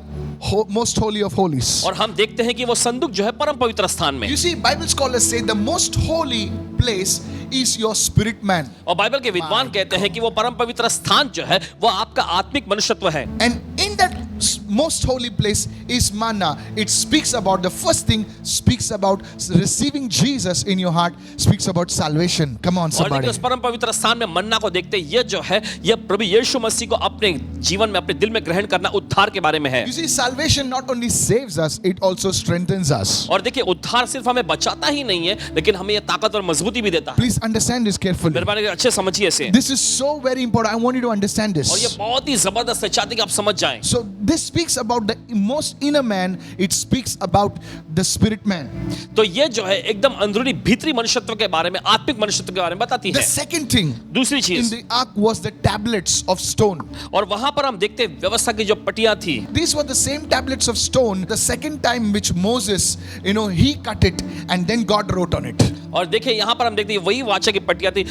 Speaker 2: most holy of holies.
Speaker 1: और हम देखते हैं कि वो संदूक जो है परम पवित्र स्थान में।
Speaker 2: You see, Bible scholars say the most holy place is your spirit man.
Speaker 1: और बाइबल के विद्वान कहते हैं कि वो परम पवित्र स्थान जो है वो आपका आत्मिक मनुष्यत्व है।
Speaker 2: And in that most holy place is manna. It speaks about, the first thing speaks about receiving Jesus in your heart, speaks about salvation. Come on,
Speaker 1: और देखिए,
Speaker 2: somebody.
Speaker 1: उस परम पवित्र स्थान में मन्ना को देखते ये जो है, ये प्रभु यीशु मसीह को अपने जीवन में, अपने दिल में ग्रहण करना, उद्धार के बारे में है।
Speaker 2: You see, salvation not only saves us, it also strengthens us.
Speaker 1: और देखिए, उद्धार सिर्फ हमें बचाता ही नहीं है, लेकिन हमें ये ताकत और मजबूती भी देता है।
Speaker 2: Please understand this carefully.
Speaker 1: मेहरबानी करके अच्छे समझिए इसे।
Speaker 2: This is so very important. I want you to understand
Speaker 1: और ये
Speaker 2: this.
Speaker 1: बहुत ही जबरदस्त है, चाहते कि आप समझ जाएं।
Speaker 2: So this speaks about the most inner man. It speaks about the spirit man.
Speaker 1: तो ये जो है एकदम अंदरूनी भीतरी मनुष्यत्व के बारे में, आत्मिक मनुष्यत्व के बारे में बताती
Speaker 2: The
Speaker 1: है।
Speaker 2: second thing
Speaker 1: दूसरी
Speaker 2: in
Speaker 1: चीज,
Speaker 2: the ark was the tablets of stone.
Speaker 1: और वहां पर हम देखते हैं व्यवस्था की जो पटिया थी,
Speaker 2: These were the same tablets of stone, the second time which Moses, he cut it and then God wrote on it.
Speaker 1: और देखिए यहाँ पर हम देखते हैं वही वाचा की पटिया थी,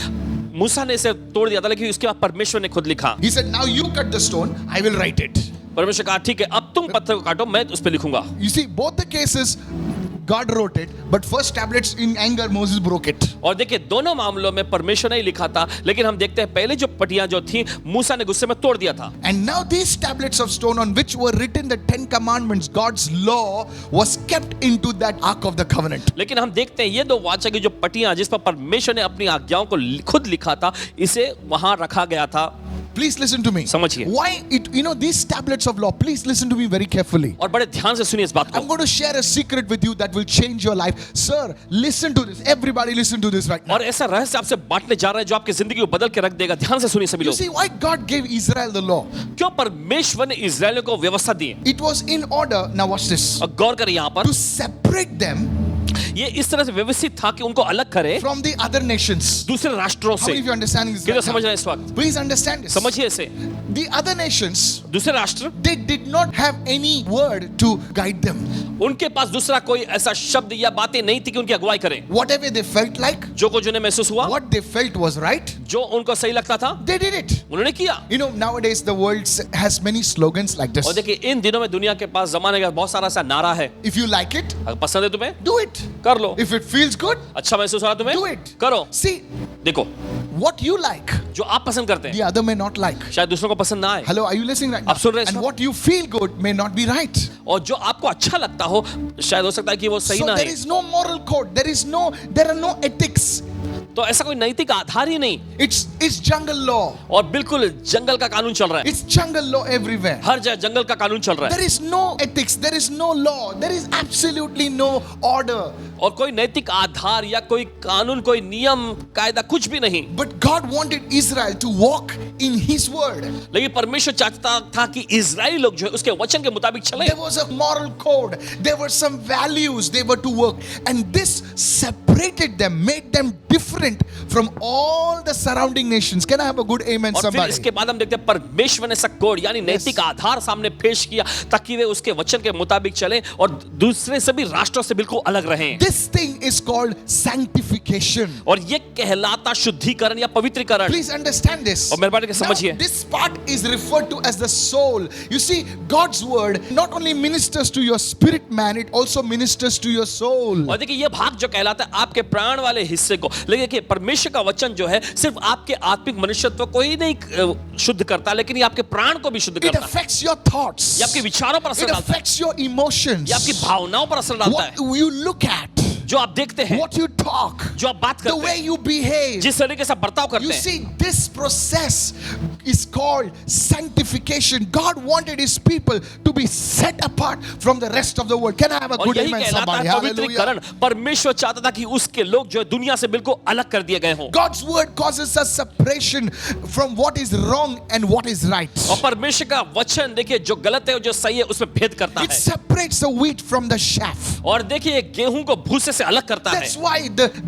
Speaker 1: मूसा ने इसे तोड़ दिया था, लेकिन उसके बाद परमेश्वर ने खुद लिखा।
Speaker 2: He said, now you cut the stone, I will write it.
Speaker 1: परमेश्वर कहा ठीक है, अब तुम पत्थर को काटो, मैं उस पे लिखूंगा।
Speaker 2: You see, both the cases, God wrote it, but first tablets in anger, Moses broke it.
Speaker 1: और देखिए, दोनों मामलों में परमेश्वर ने ही लिखा था, लेकिन हम देखते हैं पहले जो पटियां जो थी, मूसा ने गुस्से में तोड़ दिया था।
Speaker 2: And now these tablets of stone on which were written the 10 commandments, God's law, was kept into that ark of the covenant.
Speaker 1: लेकिन हम देखते हैं ये दो वाचा की जो पटियां जिस पर परमेश्वर ने अपनी आज्ञाओं को खुद लिखा था, इसे वहां रखा गया था।
Speaker 2: Please listen to me.
Speaker 1: समझिए।
Speaker 2: Why it, these tablets of law, please listen to me very carefully.
Speaker 1: और बड़े ध्यान से सुनिए इस बात
Speaker 2: I'm
Speaker 1: को।
Speaker 2: going to share a secret with you that will change your life. Sir, listen to this. Everybody listen to this right now.
Speaker 1: और ऐसा रहस्य आपसे बांटने जा रहा है जो आपकी जिंदगी को बदल के रख देगा। ध्यान से सुनिए सभी
Speaker 2: You
Speaker 1: लोग।
Speaker 2: see why God gave Israel the law?
Speaker 1: क्यों परमेश्वर ने इजराइलियों को व्यवस्था दी?
Speaker 2: It was in order, now watch this,
Speaker 1: और गौर करें यहाँ पर,
Speaker 2: to separate them
Speaker 1: ये इस तरह से व्यवस्थित था कि उनको अलग करे
Speaker 2: from the other nations.
Speaker 1: दूसरे राष्ट्रों
Speaker 2: How
Speaker 1: से।
Speaker 2: many of you understand this?
Speaker 1: कितना
Speaker 2: Right
Speaker 1: समझ रहे
Speaker 2: now?
Speaker 1: हैं इस वक्त?
Speaker 2: Please understand this.
Speaker 1: समझिए इसे।
Speaker 2: The other nations,
Speaker 1: दूसरे राष्ट्र,
Speaker 2: they did not have any word to guide them.
Speaker 1: उनके पास दूसरा कोई ऐसा शब्द या बातें नहीं थी कि उनकी अगुवाई करें।
Speaker 2: Whatever they felt like,
Speaker 1: जो कुछ उन्हें महसूस हुआ,
Speaker 2: what they felt was right,
Speaker 1: जो उनको सही लगता था,
Speaker 2: they did it.
Speaker 1: उन्होंने किया।
Speaker 2: Nowadays the world has many slogans like this.
Speaker 1: और देखिए, इन दिनों में दुनिया के पास जमाने का बहुत सारा ऐसा नारा है।
Speaker 2: If you like it,
Speaker 1: अगर पसंद है तुम्हें,
Speaker 2: do it.
Speaker 1: कर लो।
Speaker 2: If it feels good,
Speaker 1: अच्छा महसूस हो रहा तुम्हें,
Speaker 2: do it.
Speaker 1: करो।
Speaker 2: See,
Speaker 1: देखो,
Speaker 2: what you like,
Speaker 1: जो आप पसंद करते हैं
Speaker 2: the other may not like.
Speaker 1: शायद दूसरों को पसंद ना आए,
Speaker 2: Hello, are you listening right now?
Speaker 1: आप सुन रहे हैं
Speaker 2: And
Speaker 1: इस
Speaker 2: what you feel good may not be right.
Speaker 1: और जो आपको अच्छा लगता हो शायद हो सकता है कि वो सही
Speaker 2: So
Speaker 1: ना
Speaker 2: there
Speaker 1: है।
Speaker 2: is no moral code. There are no ethics.
Speaker 1: तो ऐसा कोई नैतिक आधार ही नहीं,
Speaker 2: It's jungle law.
Speaker 1: और बिल्कुल जंगल का कानून चल रहा है।
Speaker 2: It's jungle law everywhere.
Speaker 1: हर जगह जंगल का कानून चल रहा है,
Speaker 2: There is no ethics. There is no law. There is absolutely no order.
Speaker 1: और कोई नैतिक आधार या कोई कानून, कोई नियम कायदा कुछ भी नहीं।
Speaker 2: But God wanted Israel to walk in His word.
Speaker 1: लेकिन परमेश्वर चाहता था कि इजरायली लोग जो है उसके वचन के मुताबिक चले।
Speaker 2: There was a moral code. There were some values they were to work. And this separated them, made them different from all the surrounding nations. Can I have a good amen,
Speaker 1: और फिर
Speaker 2: somebody?
Speaker 1: इसके बाद हम देखते हैं परमेश्वर ने code यानी नैतिक आधार सामने पेश किया ताकि वे उसके वचन के मुताबिक चले और दूसरे सभी राष्ट्रों से बिल्कुल अलग रहें।
Speaker 2: This thing is called sanctification.
Speaker 1: और ये कहलाता शुद्धिकरण या पवित्रीकरण।
Speaker 2: Please understand this.
Speaker 1: और मेहरबानी करके
Speaker 2: Now,
Speaker 1: समझिए।
Speaker 2: this part is referred to as the soul. You see, God's word not only ministers to your spirit man, it also ministers to your soul.
Speaker 1: और देखिए ये भाग जो कहलाता है आपके प्राण वाले हिस्से को, लेकिन देखिए परमेश्वर का वचन जो है सिर्फ आपके आत्मिक मनुष्यत्व को ही नहीं शुद्ध करता, लेकिन ये आपके प्राण को भी शुद्ध
Speaker 2: It
Speaker 1: करता है।
Speaker 2: affects your thoughts.
Speaker 1: ये आपके विचारों पर असर
Speaker 2: It
Speaker 1: डालता है,
Speaker 2: affects your emotions.
Speaker 1: ये आपकी भावनाओं पर असर डालता है।
Speaker 2: What you look at,
Speaker 1: जो आप देखते हैं,
Speaker 2: what you talk,
Speaker 1: जो आप बात
Speaker 2: the
Speaker 1: करते
Speaker 2: way
Speaker 1: हैं,
Speaker 2: you behave.
Speaker 1: जिस तरीके से आप बर्ताव करते
Speaker 2: You
Speaker 1: हैं,
Speaker 2: see, this process is called sanctification. God wanted His people to be set apart from the rest of the world. Can I have a
Speaker 1: और
Speaker 2: good
Speaker 1: यही
Speaker 2: amen,
Speaker 1: कहलाता
Speaker 2: somebody?
Speaker 1: है
Speaker 2: Hallelujah.
Speaker 1: पवित्रीकरण। परमेश्वर चाहता था कि उसके लोग जो है दुनिया से बिल्कुल अलग कर दिए गए हों,
Speaker 2: God's word causes a separation from what is wrong and what is right.
Speaker 1: और परमेश्वर का वचन देखिए जो गलत है और जो सही है उसमें भेद करता
Speaker 2: It
Speaker 1: है,
Speaker 2: separates the wheat from the chaff.
Speaker 1: और देखिए गेहूं को भूसे से अलग करता है।
Speaker 2: That's why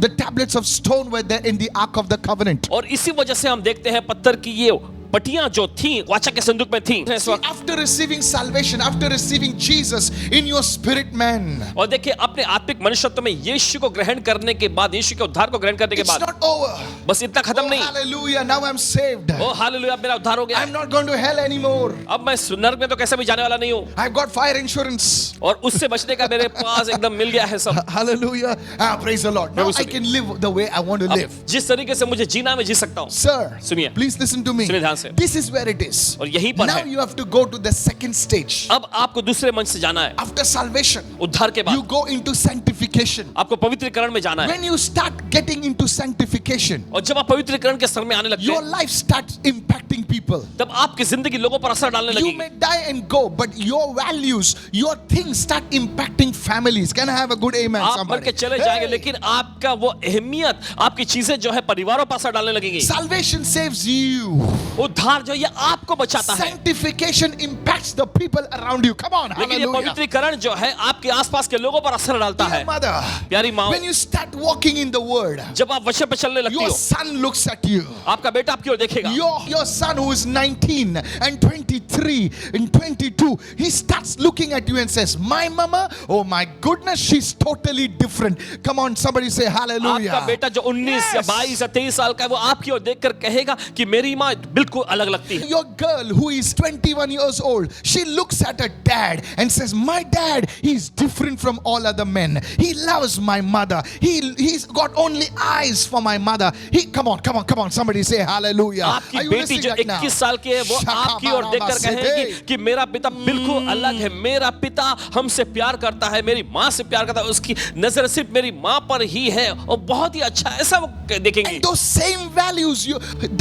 Speaker 2: the tablets of stone were there in the Ark of the Covenant.
Speaker 1: और इसी वजह से हम देखते हैं पत्थर की ये पटियां जो थी वाचा के संदूक में थी इस
Speaker 2: See,
Speaker 1: वक्त।
Speaker 2: after receiving salvation, after receiving Jesus in your spirit man,
Speaker 1: और देखिए अपने आत्मिक मनुष्यत्व में यीशु को ग्रहण करने के बाद, यीशु के उद्धार को ग्रहण करने के
Speaker 2: it's
Speaker 1: बाद
Speaker 2: not over.
Speaker 1: बस इतना खत्म
Speaker 2: Oh,
Speaker 1: नहीं।
Speaker 2: hallelujah, now I'm saved.
Speaker 1: ओ हालेलुया, अब मेरा उद्धार हो गया।
Speaker 2: I'm not going to hell anymore.
Speaker 1: अब मैं नरक में तो कैसे भी जाने वाला नहीं हूँ,
Speaker 2: I've got fire insurance.
Speaker 1: और उससे बचने का मेरे पास एकदम मिल गया है सब।
Speaker 2: Hallelujah. Praise the Lord. Now
Speaker 1: Prabhu
Speaker 2: I
Speaker 1: सुनिए।
Speaker 2: can live the way I want to
Speaker 1: अब
Speaker 2: live.
Speaker 1: जिस तरीके से मुझे जीना मैं जी सकता हूँ।
Speaker 2: Sir,
Speaker 1: सुनिए।
Speaker 2: please listen to me.
Speaker 1: सुनिए ध्यान से।
Speaker 2: This is where it is.
Speaker 1: और यहीं पर
Speaker 2: Now
Speaker 1: है।
Speaker 2: you have to go to the second stage.
Speaker 1: अब आपको दूसरे मंच से जाना है।
Speaker 2: After salvation,
Speaker 1: उद्धार के
Speaker 2: you
Speaker 1: बाद
Speaker 2: go into sanctification.
Speaker 1: आपको पवित्रीकरण में जाना है,
Speaker 2: When you start getting into sanctification,
Speaker 1: और जब आप पवित्रीकरण के स्तर में आने लगते
Speaker 2: your
Speaker 1: हैं
Speaker 2: life starts impacting people.
Speaker 1: तब आपकी जिंदगी लोगों पर असर डालने
Speaker 2: You
Speaker 1: लगेगी।
Speaker 2: may die and go, but your values, your things start impacting families. Can I have a good amen,
Speaker 1: आप मर
Speaker 2: somebody?
Speaker 1: के चले जाएंगे,
Speaker 2: Hey!
Speaker 1: लेकिन आपका वो अहमियत, आपकी चीजें जो है परिवारों पर असर डालने लगेगी।
Speaker 2: Salvation saves you.
Speaker 1: उद्धार जो है ये आपको बचाता है,
Speaker 2: Sanctification impacts the people around you. Come on,
Speaker 1: लेकिन ये
Speaker 2: hallelujah.
Speaker 1: पवित्रीकरण जो है आपके आसपास के लोगों पर असर डालता
Speaker 2: Dear
Speaker 1: है।
Speaker 2: mother,
Speaker 1: प्यारी माँ,
Speaker 2: when you start walking in the word,
Speaker 1: जब आप वचन पे चलने लगती
Speaker 2: your
Speaker 1: हो,
Speaker 2: son looks at you.
Speaker 1: आपका बेटा आपकी ओर देखेगा।
Speaker 2: Your son who is 19 and 23 and 22, he starts looking at you and says, my mama, oh my goodness, she's totally different. Come on, somebody say hallelujah.
Speaker 1: आपका बेटा जो 19 या 22 या 23 साल का है वो आपकी ओर देखकर कहेगा कि मेरी माँ बिल्कुल अलग लगती है।
Speaker 2: Your girl who is 21 years old, she looks at her dad and says, my dad, he's different from all other men. He loves my mother. He's got only eyes for my mother. Come on, somebody say hallelujah.
Speaker 1: आपकी
Speaker 2: Are you
Speaker 1: बेटी
Speaker 2: listening
Speaker 1: जो
Speaker 2: right now?
Speaker 1: 21 साल की है वो आपकी ओर देखकर कहेगी कि मेरा पिता बिल्कुल अलग है, मेरा पिता हमसे प्यार करता है, मेरी माँ से प्यार करता है, उसकी नजर सिर्फ मेरी माँ पर ही है और बहुत ही अच्छा है, ऐसा वो देखेंगे।
Speaker 2: And those same values,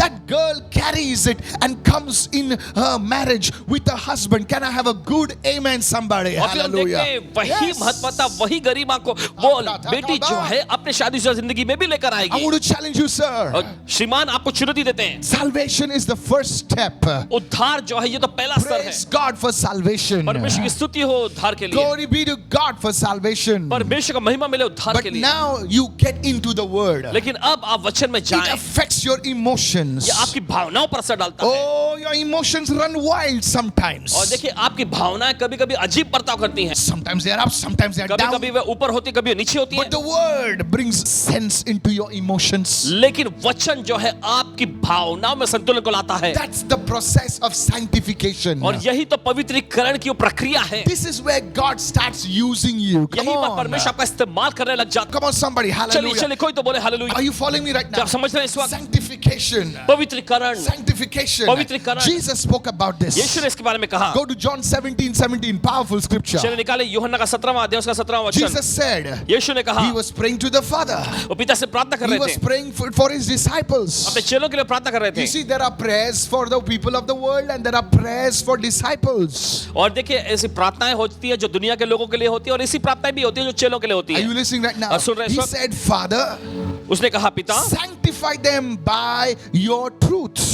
Speaker 2: that girl carries it and comes in her marriage with her husband. Can I have a good amen, somebody?
Speaker 1: और फिर हम देखते हैं
Speaker 2: Hallelujah.
Speaker 1: वही
Speaker 2: Yes.
Speaker 1: महत्वता, वही गरिमा को वो बेटी जो है अपने शादीशुदा जिंदगी में भी लेकर
Speaker 2: I
Speaker 1: आएगी।
Speaker 2: want to challenge you, sir.
Speaker 1: और श्रीमान आपको चुनौती देते हैं,
Speaker 2: Salvation is the first step.
Speaker 1: उद्धार जो है ये तो पहला स्तर है।
Speaker 2: Praise God for salvation.
Speaker 1: परमेश्वर की स्तुति हो उद्धार के लिए,
Speaker 2: Glory be to God for salvation.
Speaker 1: परमेश्वर का महिमा मिले उद्धार
Speaker 2: But
Speaker 1: के लिए।
Speaker 2: now you get into the word.
Speaker 1: लेकिन अब आप वचन में
Speaker 2: It
Speaker 1: जाएं,
Speaker 2: affects your emotions.
Speaker 1: ये आपकी भावनाओं पर असर डालता है।
Speaker 2: Oh, your emotions run wild sometimes.
Speaker 1: और देखिए आपकी भावनाएं कभी-कभी अजीब बर्ताव करती हैं,
Speaker 2: Sometimes they are up, sometimes they are down.
Speaker 1: कभी-कभी वे ऊपर होती, कभी नीचे होती
Speaker 2: But
Speaker 1: हैं।
Speaker 2: the word brings sense into your emotions.
Speaker 1: लेकिन वचन जो है आपकी भावनाओं में संतुलन को लाता है,
Speaker 2: That's the process of sanctification.
Speaker 1: और यही तो पवित्रीकरण की वो प्रक्रिया है।
Speaker 2: This is where God starts using you. Come
Speaker 1: यही पर
Speaker 2: on.
Speaker 1: परमेश्वर आपका इस्तेमाल करने लग जाता
Speaker 2: Come on, somebody.
Speaker 1: है। चलिए
Speaker 2: Hallelujah.
Speaker 1: चलिए कोई तो बोले hallelujah.
Speaker 2: Are you following me right
Speaker 1: क्या
Speaker 2: now?
Speaker 1: आप समझ रहे हैं इस वक्त?
Speaker 2: Sanctification.
Speaker 1: पवित्रीकरण,
Speaker 2: Sanctification.
Speaker 1: पवित्रीकरण।
Speaker 2: Jesus spoke about this.
Speaker 1: यीशु ने इसके बारे में कहा।
Speaker 2: Go to John 17:17. Powerful scripture.
Speaker 1: चलिए निकाले यूहन्ना का 17वां अध्याय उसका 17वां वचन।
Speaker 2: Jesus said
Speaker 1: यीशु ने कहा
Speaker 2: he was praying to the Father.
Speaker 1: वो पिता से प्रार्थना कर
Speaker 2: He
Speaker 1: रहे
Speaker 2: was
Speaker 1: थे,
Speaker 2: praying for his disciples.
Speaker 1: अपने चेलों के लिए प्रार्थना कर रहे थे।
Speaker 2: You see, there are prayers for the people of the world and there are prayers for disciples.
Speaker 1: और देखिए ऐसी प्रार्थनाएं होती है जो दुनिया के लोगों के लिए होती है, और ऐसी प्रार्थनाएं भी होती है जो चेलों के लिए होती
Speaker 2: Are
Speaker 1: है।
Speaker 2: you listening right now?
Speaker 1: और सुन रहे हैं
Speaker 2: He
Speaker 1: इस वक्त?
Speaker 2: said, Father,
Speaker 1: उसने कहा पिता,
Speaker 2: sanctify them by your truth.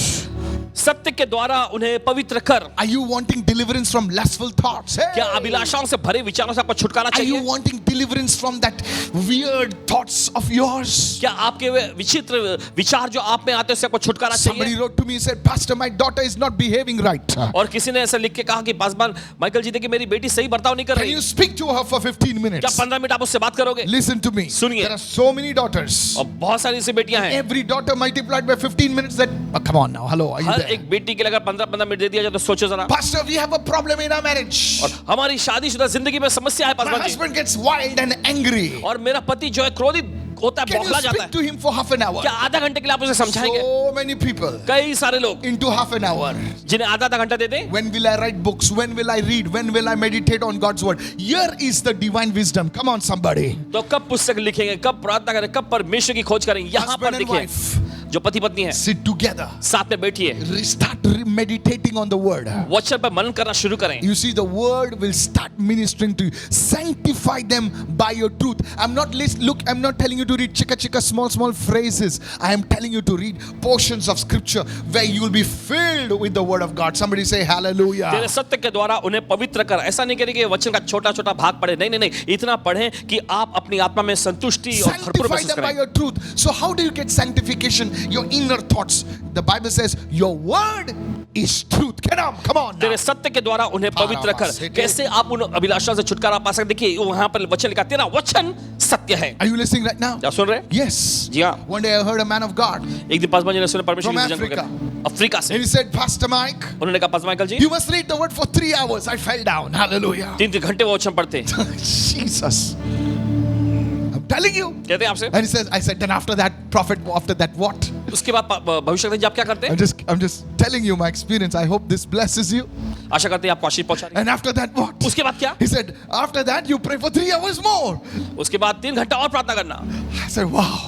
Speaker 1: सत्य के द्वारा उन्हें पवित्र कर।
Speaker 2: Are you wanting deliverance from lustful thoughts? Hey!
Speaker 1: क्या अभिलाषाओं से भरे विचारों से आपको छुटकारा
Speaker 2: Are you
Speaker 1: चाहिए?
Speaker 2: wanting deliverance from that weird thoughts of yours?
Speaker 1: क्या आपके वे विचित्र विचार जो आप में आते हैं उससे आपको छुटकारा
Speaker 2: Somebody
Speaker 1: चाहिए?
Speaker 2: wrote to me and said, Pastor, my daughter is not behaving right.
Speaker 1: और किसी ने ऐसा लिख के कहा कि पासवान माइकल जी देखिए मेरी बेटी सही बर्ताव नहीं कर
Speaker 2: Can
Speaker 1: रही।
Speaker 2: you speak to her for 15
Speaker 1: क्या
Speaker 2: minutes?
Speaker 1: 15 मिनट आप उससे बात करोगे?
Speaker 2: Listen to me.
Speaker 1: सुनिए।
Speaker 2: There are so many daughters.
Speaker 1: और बहुत सारी ऐसी बेटियां हैं,
Speaker 2: Every daughter multiplied by 15 minutes. That come on now. Hello, are you
Speaker 1: her
Speaker 2: there?
Speaker 1: एक बेटी के लिए अगर 15-15 मिनट दे दिया जाए तो सोचो जरा।
Speaker 2: Pastor, we have a problem in our marriage.
Speaker 1: और हमारी शादीशुदा जिंदगी में समस्या है
Speaker 2: My
Speaker 1: Paswan ji,
Speaker 2: husband gets wild and angry.
Speaker 1: और मेरा पति जो है क्रोधित होता है,
Speaker 2: Can you
Speaker 1: बौखला जाता
Speaker 2: speak
Speaker 1: है।
Speaker 2: to him for half an hour?
Speaker 1: क्या आधा घंटे के लिए आप उसे समझाएंगे?
Speaker 2: So many people
Speaker 1: कई सारे लोग
Speaker 2: into half an hour.
Speaker 1: जिन्हें आधा घंटा दे दें।
Speaker 2: When will I write books? When will I read? When will I meditate on God's word? Here is the divine wisdom. Come on, somebody.
Speaker 1: तो कब पुस्तक लिखेंगे, कब प्रार्थना करें, कब परमेश्वर की खोज करेंगे? यहाँ पर
Speaker 2: Husband and
Speaker 1: देखिए,
Speaker 2: wife,
Speaker 1: जो पति पत्नी है
Speaker 2: sit together.
Speaker 1: साथ में बैठिए,
Speaker 2: Start meditating on the word.
Speaker 1: वचन पर मनन करना शुरू करें।
Speaker 2: You see, the word will start ministering to you. Sanctify them by your truth. I'm not telling you to read chika small phrases. I am telling you to read portions of scripture where you will be filled with the word of God. Somebody say
Speaker 1: तेरे
Speaker 2: hallelujah.
Speaker 1: सत्य के द्वारा उन्हें पवित्र कर। ऐसा नहीं करें कि वचन का छोटा छोटा भाग पढ़े, नहीं, इतना पढ़ें कि आप अपनी आत्मा में संतुष्टि और भरपूर
Speaker 2: Sanctify
Speaker 1: महसूस
Speaker 2: them by
Speaker 1: करें।
Speaker 2: your truth. So how do you get sanctification? Your inner thoughts. The Bible says your word is truth. Come on now.
Speaker 1: तेरे सत्य के द्वारा उन्हें पवित्र कर। कैसे आप उन अभिलाषा से छुटकारा पा सकते? देखिए वहां पर वचन लिखा, तेरा वचन सत्य है।
Speaker 2: Are you listening right now?
Speaker 1: क्या सुन रहे?
Speaker 2: Yes.
Speaker 1: जी हाँ।
Speaker 2: One day I heard a man of God.
Speaker 1: एक दिन पासवान जी ने सुना परमेश्वर
Speaker 2: From
Speaker 1: की वचन
Speaker 2: Africa.
Speaker 1: को अफ्रीका से।
Speaker 2: And he said, Pastor Mike,
Speaker 1: उन्होंने कहा Paswan uncle ji,
Speaker 2: you must read the word for 3 hours. I fell down. Hallelujah.
Speaker 1: 3 घंटे वो वचन पढ़ते।
Speaker 2: Jesus. I'm telling you.
Speaker 1: कहते हैं आपसे।
Speaker 2: And he says, I said, then after that, prophet, after that, what?
Speaker 1: उसके बाद भविष्य जी आप क्या करते हैं?
Speaker 2: I'm just telling you my experience. I hope this blesses you.
Speaker 1: आशा करते हैं आपको आशीष पहुंचा रही है।
Speaker 2: And after that, what?
Speaker 1: उसके बाद क्या?
Speaker 2: He said, after that, you pray for 3 hours more.
Speaker 1: उसके बाद 3 घंटा और प्रार्थना करना।
Speaker 2: I said, wow.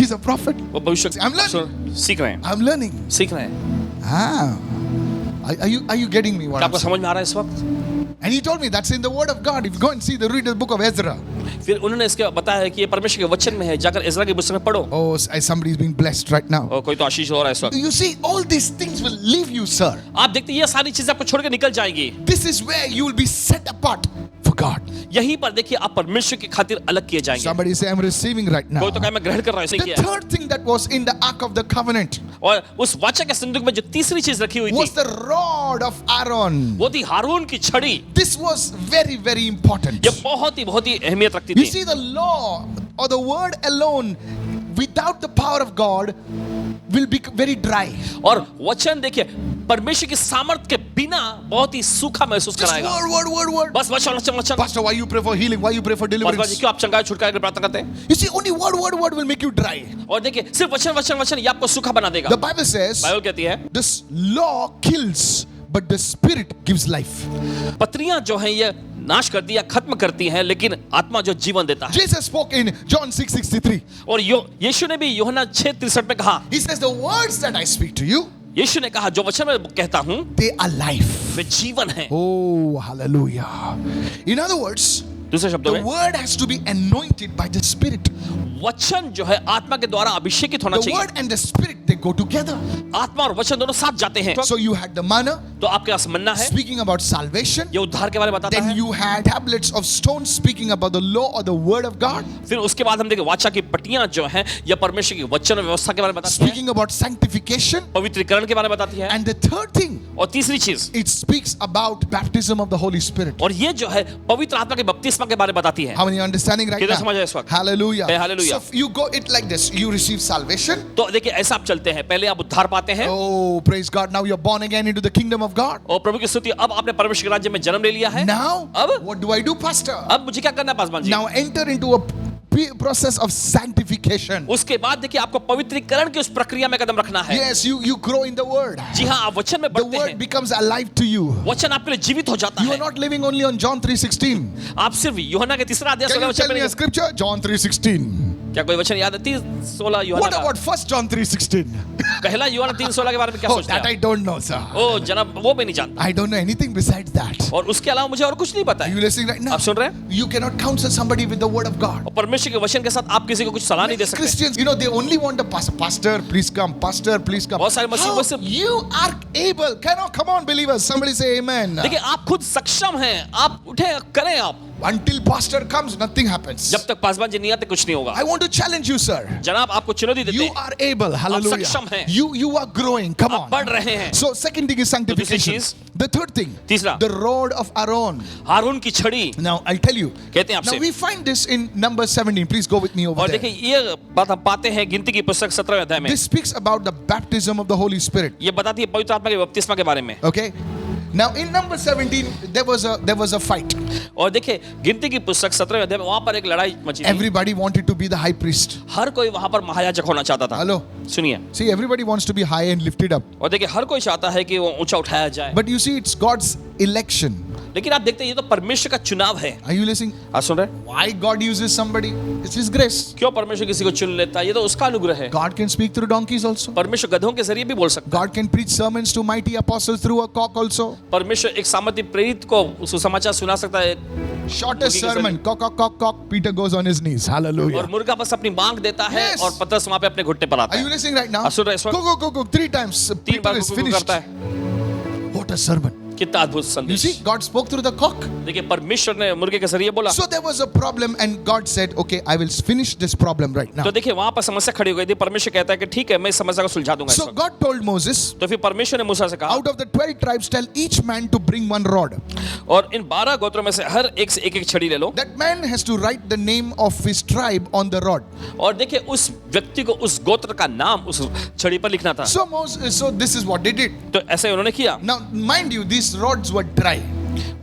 Speaker 2: He's a prophet.
Speaker 1: वो भविष्य
Speaker 2: I'm learning.
Speaker 1: सीख रहे हैं,
Speaker 2: I'm learning.
Speaker 1: सीख रहे हैं।
Speaker 2: Ah. Are you getting me? What
Speaker 1: क्या
Speaker 2: I'm
Speaker 1: आपको
Speaker 2: saying?
Speaker 1: समझ में आ रहा है इस वक्त?
Speaker 2: And he told me that's in the word of God. If you go and see read the book of Ezra.
Speaker 1: फिर उन्होंने इसके बताया कि ये परमेश्वर के वचन में है, जाकर इज़रा की पुस्तक में पढ़ो।
Speaker 2: Oh, somebody is being blessed right now.
Speaker 1: और कोई तो आशीष हो रहा है इस वक्त।
Speaker 2: You see, all these things will leave you, sir.
Speaker 1: आप देखते हैं ये सारी चीजें आपको छोड़ के निकल जाएंगी।
Speaker 2: This is where you will be set apart for God.
Speaker 1: यहीं पर देखिए आप परमेश्वर की खातिर अलग किए जाएंगे।
Speaker 2: Somebody say, I'm receiving right now.
Speaker 1: कोई तो कहे मैं ग्रहण कर रहा हूँ, ऐसे
Speaker 2: The
Speaker 1: किया है।
Speaker 2: third thing that was in the Ark of the Covenant
Speaker 1: और उस वाचा के संदूक में जो तीसरी चीज रखी हुई
Speaker 2: was
Speaker 1: थी,
Speaker 2: the rod of Aaron.
Speaker 1: वो थी हारून की छड़ी।
Speaker 2: This was very, very important.
Speaker 1: ये बहुत ही अहमियत रखती
Speaker 2: You
Speaker 1: थी।
Speaker 2: see, the law or the word alone, without the power of God, will be very dry.
Speaker 1: और वचन देखिए परमेश्वर की सामर्थ के बिना बहुत ही सूखा महसूस
Speaker 2: Just
Speaker 1: कराएगा।
Speaker 2: word.
Speaker 1: बस वचन।
Speaker 2: Pastor, why you pray for healing? Why you pray for
Speaker 1: बस
Speaker 2: deliverance?
Speaker 1: क्यों आप चंगाई छुटकारे की प्रार्थना करते हैं?
Speaker 2: You see, only word will make you dry.
Speaker 1: और देखिए सिर्फ वचन ये आपको सूखा बना देगा।
Speaker 2: The Bible says,
Speaker 1: बाइबल कहती है
Speaker 2: this law kills, but the Spirit gives life.
Speaker 1: पत्रियां जो हैं ये नाश करती है, खत्म करती हैं, लेकिन आत्मा जो जीवन देता है।
Speaker 2: Jesus spoke in John 6:63.
Speaker 1: और यीशु ने भी यूहन्ना 6:63 में कहा,
Speaker 2: He says, the words that I speak to you,
Speaker 1: यीशु ने कहा जो वचन मैं कहता हूं
Speaker 2: they are life.
Speaker 1: वे जीवन है।
Speaker 2: Oh, hallelujah. In other words,
Speaker 1: दूसरे शब्दों
Speaker 2: the
Speaker 1: में
Speaker 2: word has to be anointed by the Spirit.
Speaker 1: वचन जो है आत्मा के द्वारा अभिषेकित होना
Speaker 2: The
Speaker 1: चाहिए।
Speaker 2: word and the Spirit, they go together.
Speaker 1: आत्मा और वचन दोनों साथ जाते हैं।
Speaker 2: So you had the manna,
Speaker 1: तो आपके पास मन्ना है,
Speaker 2: speaking about salvation.
Speaker 1: ये उद्धार के बारे में बताता
Speaker 2: Then
Speaker 1: है।
Speaker 2: you had tablets of stone, speaking about the law or the word of God.
Speaker 1: फिर उसके बाद हम देखें वाचा की पट्टियां जो हैं ये परमेश्वर की वचन और व्यवस्था के बारे में बताती है,
Speaker 2: Speaking about sanctification.
Speaker 1: पवित्रीकरण के बारे में बताती है।
Speaker 2: And the third thing,
Speaker 1: और तीसरी चीज,
Speaker 2: it speaks about baptism of the Holy Spirit.
Speaker 1: और ये जो है पवित्र आत्मा के बपतिस्मा के बारे में बताती है।
Speaker 2: How many are understanding right
Speaker 1: कितने
Speaker 2: now?
Speaker 1: समझ रहे हैं इस वक्त?
Speaker 2: Hallelujah.
Speaker 1: Hey, hallelujah.
Speaker 2: So you go it like this. You receive salvation.
Speaker 1: तो देखिए ऐसा आप चलते हैं, पहले आप उद्धार पाते हैं।
Speaker 2: Oh, praise God. Now you're born again into the kingdom of God.
Speaker 1: और प्रभु की स्तुति, अब आपने परमेश्वर के राज्य में जन्म ले लिया है।
Speaker 2: Now,
Speaker 1: अब
Speaker 2: what do I do, Pastor?
Speaker 1: अब मुझे क्या करना है Paswan ji?
Speaker 2: Now enter into a process of sanctification.
Speaker 1: उसके बाद देखिए आपको पवित्रीकरण की उस प्रक्रिया में कदम रखना है।
Speaker 2: Yes, you grow in the word.
Speaker 1: जी हाँ, आप वचन में
Speaker 2: The
Speaker 1: बढ़ते
Speaker 2: word
Speaker 1: हैं,
Speaker 2: becomes alive to you.
Speaker 1: वचन आपके लिए जीवित हो जाता
Speaker 2: You
Speaker 1: है।
Speaker 2: are not living only on John 3:16.
Speaker 1: आप सिर्फ यूहन्ना के तीसरा अध्याय
Speaker 2: Can
Speaker 1: 16
Speaker 2: you
Speaker 1: वचन
Speaker 2: tell me
Speaker 1: में
Speaker 2: a scripture? John 3:16.
Speaker 1: क्या कोई वचन याद है? 3:16 यूहन्ना
Speaker 2: What
Speaker 1: का।
Speaker 2: about 1 John 3:16?
Speaker 1: पहला यूहन्ना 3:16 के बारे में क्या
Speaker 2: Oh,
Speaker 1: सोचते
Speaker 2: that I
Speaker 1: हैं?
Speaker 2: don't know, sir.
Speaker 1: ओ जनाब वो भी नहीं जानता,
Speaker 2: I don't know anything besides that.
Speaker 1: और उसके अलावा मुझे और कुछ नहीं पता
Speaker 2: Are
Speaker 1: है।
Speaker 2: you listening right now?
Speaker 1: आप सुन रहे हैं?
Speaker 2: You cannot counsel somebody with the word of God.
Speaker 1: और परमेश्वर के वचन के साथ आप किसी को कुछ सलाह नहीं दे सकते।
Speaker 2: Christians, you know, they only want a pastor. Pastor, please come. Pastor, please come.
Speaker 1: बहुत सारे मसीह
Speaker 2: How
Speaker 1: बस-
Speaker 2: you are able? Come on, believers. Somebody say amen.
Speaker 1: देखिए आप खुद सक्षम हैं, आप उठे करें आप।
Speaker 2: Until pastor comes, nothing happens.
Speaker 1: जब तक पासवान जी नहीं आते कुछ नहीं होगा।
Speaker 2: I want to challenge you, sir.
Speaker 1: जनाब आपको चुनौती देते
Speaker 2: You
Speaker 1: हैं,
Speaker 2: are able. Hallelujah.
Speaker 1: सक्षम हैं।
Speaker 2: You are growing. Come
Speaker 1: आप
Speaker 2: on.
Speaker 1: बढ़ रहे हैं।
Speaker 2: So second thing is sanctification.
Speaker 1: Cheese-
Speaker 2: The third thing,
Speaker 1: तीसरा,
Speaker 2: the rod of Aaron.
Speaker 1: हारून की छड़ी।
Speaker 2: Now I'll tell you.
Speaker 1: कहते हैं
Speaker 2: Now
Speaker 1: आपसे,
Speaker 2: we find this in Numbers 17. Please go with me over
Speaker 1: और
Speaker 2: there.
Speaker 1: देखिए ये बात हम पाते हैं गिनती की पुस्तक 17वें अध्याय में।
Speaker 2: This speaks about the baptism of the Holy Spirit.
Speaker 1: ये बताती है पवित्र आत्मा के बपतिस्मा के बारे में।
Speaker 2: Okay? Now in number 17, there was a fight.
Speaker 1: और देखिए गिनती की पुस्तक 17वें अध्याय में वहां पर एक लड़ाई मची थी।
Speaker 2: Everybody wanted to be the high priest.
Speaker 1: हर कोई वहां पर महायाजक होना चाहता था।
Speaker 2: Hello.
Speaker 1: सुनिए,
Speaker 2: See, everybody wants to be high and lifted up.
Speaker 1: और देखिए हर कोई चाहता है कि वो ऊंचा उठाया जाए।
Speaker 2: But you see, it's God's election.
Speaker 1: लेकिन आप देखते हैं ये तो परमेश्वर का चुनाव है।
Speaker 2: Are you listening?
Speaker 1: आप सुन रहे हैं?
Speaker 2: Why God uses somebody? It's His grace.
Speaker 1: क्यों परमेश्वर किसी को चुन लेता है? ये तो उसका अनुग्रह है।
Speaker 2: God can speak through donkeys also.
Speaker 1: परमेश्वर गधों के जरिए भी बोल सकता है।
Speaker 2: God can preach sermons to mighty apostles through a cock also.
Speaker 1: परमेश्वर एक सामर्थ्य प्रेरित को सुसमाचार सुना सकता है।
Speaker 2: Shortest
Speaker 1: मुर्गी के
Speaker 2: sermon, cock, cock, cock, cock. Peter goes on his knees. Hallelujah.
Speaker 1: और मुर्गा बस अपनी मांग देता है
Speaker 2: Yes.
Speaker 1: और पतरस वहां पे अपने घुटने पर आता
Speaker 2: Are
Speaker 1: है।
Speaker 2: you listening right now?
Speaker 1: आप सुन रहे हैं इस वक्त?
Speaker 2: Go. 3 times.
Speaker 1: 3
Speaker 2: Peter
Speaker 1: bar
Speaker 2: is
Speaker 1: Kuku
Speaker 2: finished.
Speaker 1: करता है।
Speaker 2: What a sermon.
Speaker 1: कितना अद्भुत
Speaker 2: You
Speaker 1: संदेश।
Speaker 2: see, God spoke through the cock.
Speaker 1: देखिए परमेश्वर ने मुर्गे के जरिए बोला।
Speaker 2: So there was a problem and God said, okay, I will finish this problem right now.
Speaker 1: तो देखिए वहां पर समस्या खड़ी हो गई थी। परमेश्वर कहता है कि ठीक है मैं इस समस्या को सुलझा दूंगा इस
Speaker 2: So
Speaker 1: वक्त।
Speaker 2: God told Moses,
Speaker 1: तो फिर परमेश्वर ने मूसा से कहा
Speaker 2: out of the 12 tribes, tell each man to bring 1 rod.
Speaker 1: और इन 12 गोत्रों में से हर एक से एक छड़ी ले लो।
Speaker 2: That man has to write the name of his tribe on the rod.
Speaker 1: और देखिए उस व्यक्ति को उस गोत्र का नाम उस छड़ी पर लिखना था।
Speaker 2: So this is what they did.
Speaker 1: तो ऐसे उन्होंने किया।
Speaker 2: Now, mind you, these rods were dry.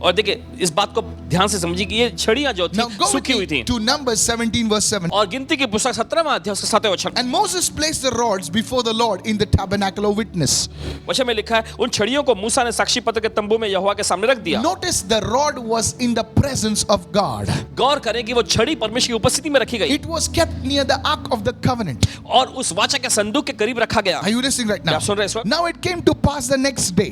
Speaker 1: और देखिए इस बात को ध्यान से समझिए कि ये छड़ियां जो
Speaker 2: Now
Speaker 1: थी
Speaker 2: go with
Speaker 1: सूखी हुई
Speaker 2: me
Speaker 1: थी।
Speaker 2: to Numbers 17 verse 7.
Speaker 1: और गिनती की पुस्तक 17वां अध्याय उसका 7वां वचन।
Speaker 2: And Moses placed the rods before the Lord in the tabernacle of witness.
Speaker 1: वचन में लिखा है उन छड़ियों को मूसा ने साक्षी पत्र के तंबू में यहोवा के सामने रख दिया।
Speaker 2: Notice the rod was in the presence of God.
Speaker 1: गौर करें कि वो छड़ी परमेश्वर की उपस्थिति में रखी गई
Speaker 2: It was kept near the ark of the covenant.
Speaker 1: और उस वाचा के संदूक के करीब रखा गया।
Speaker 2: Are you listening right now?
Speaker 1: आप सुन रहे हैं इस वक्त?
Speaker 2: Now it came to pass the next day.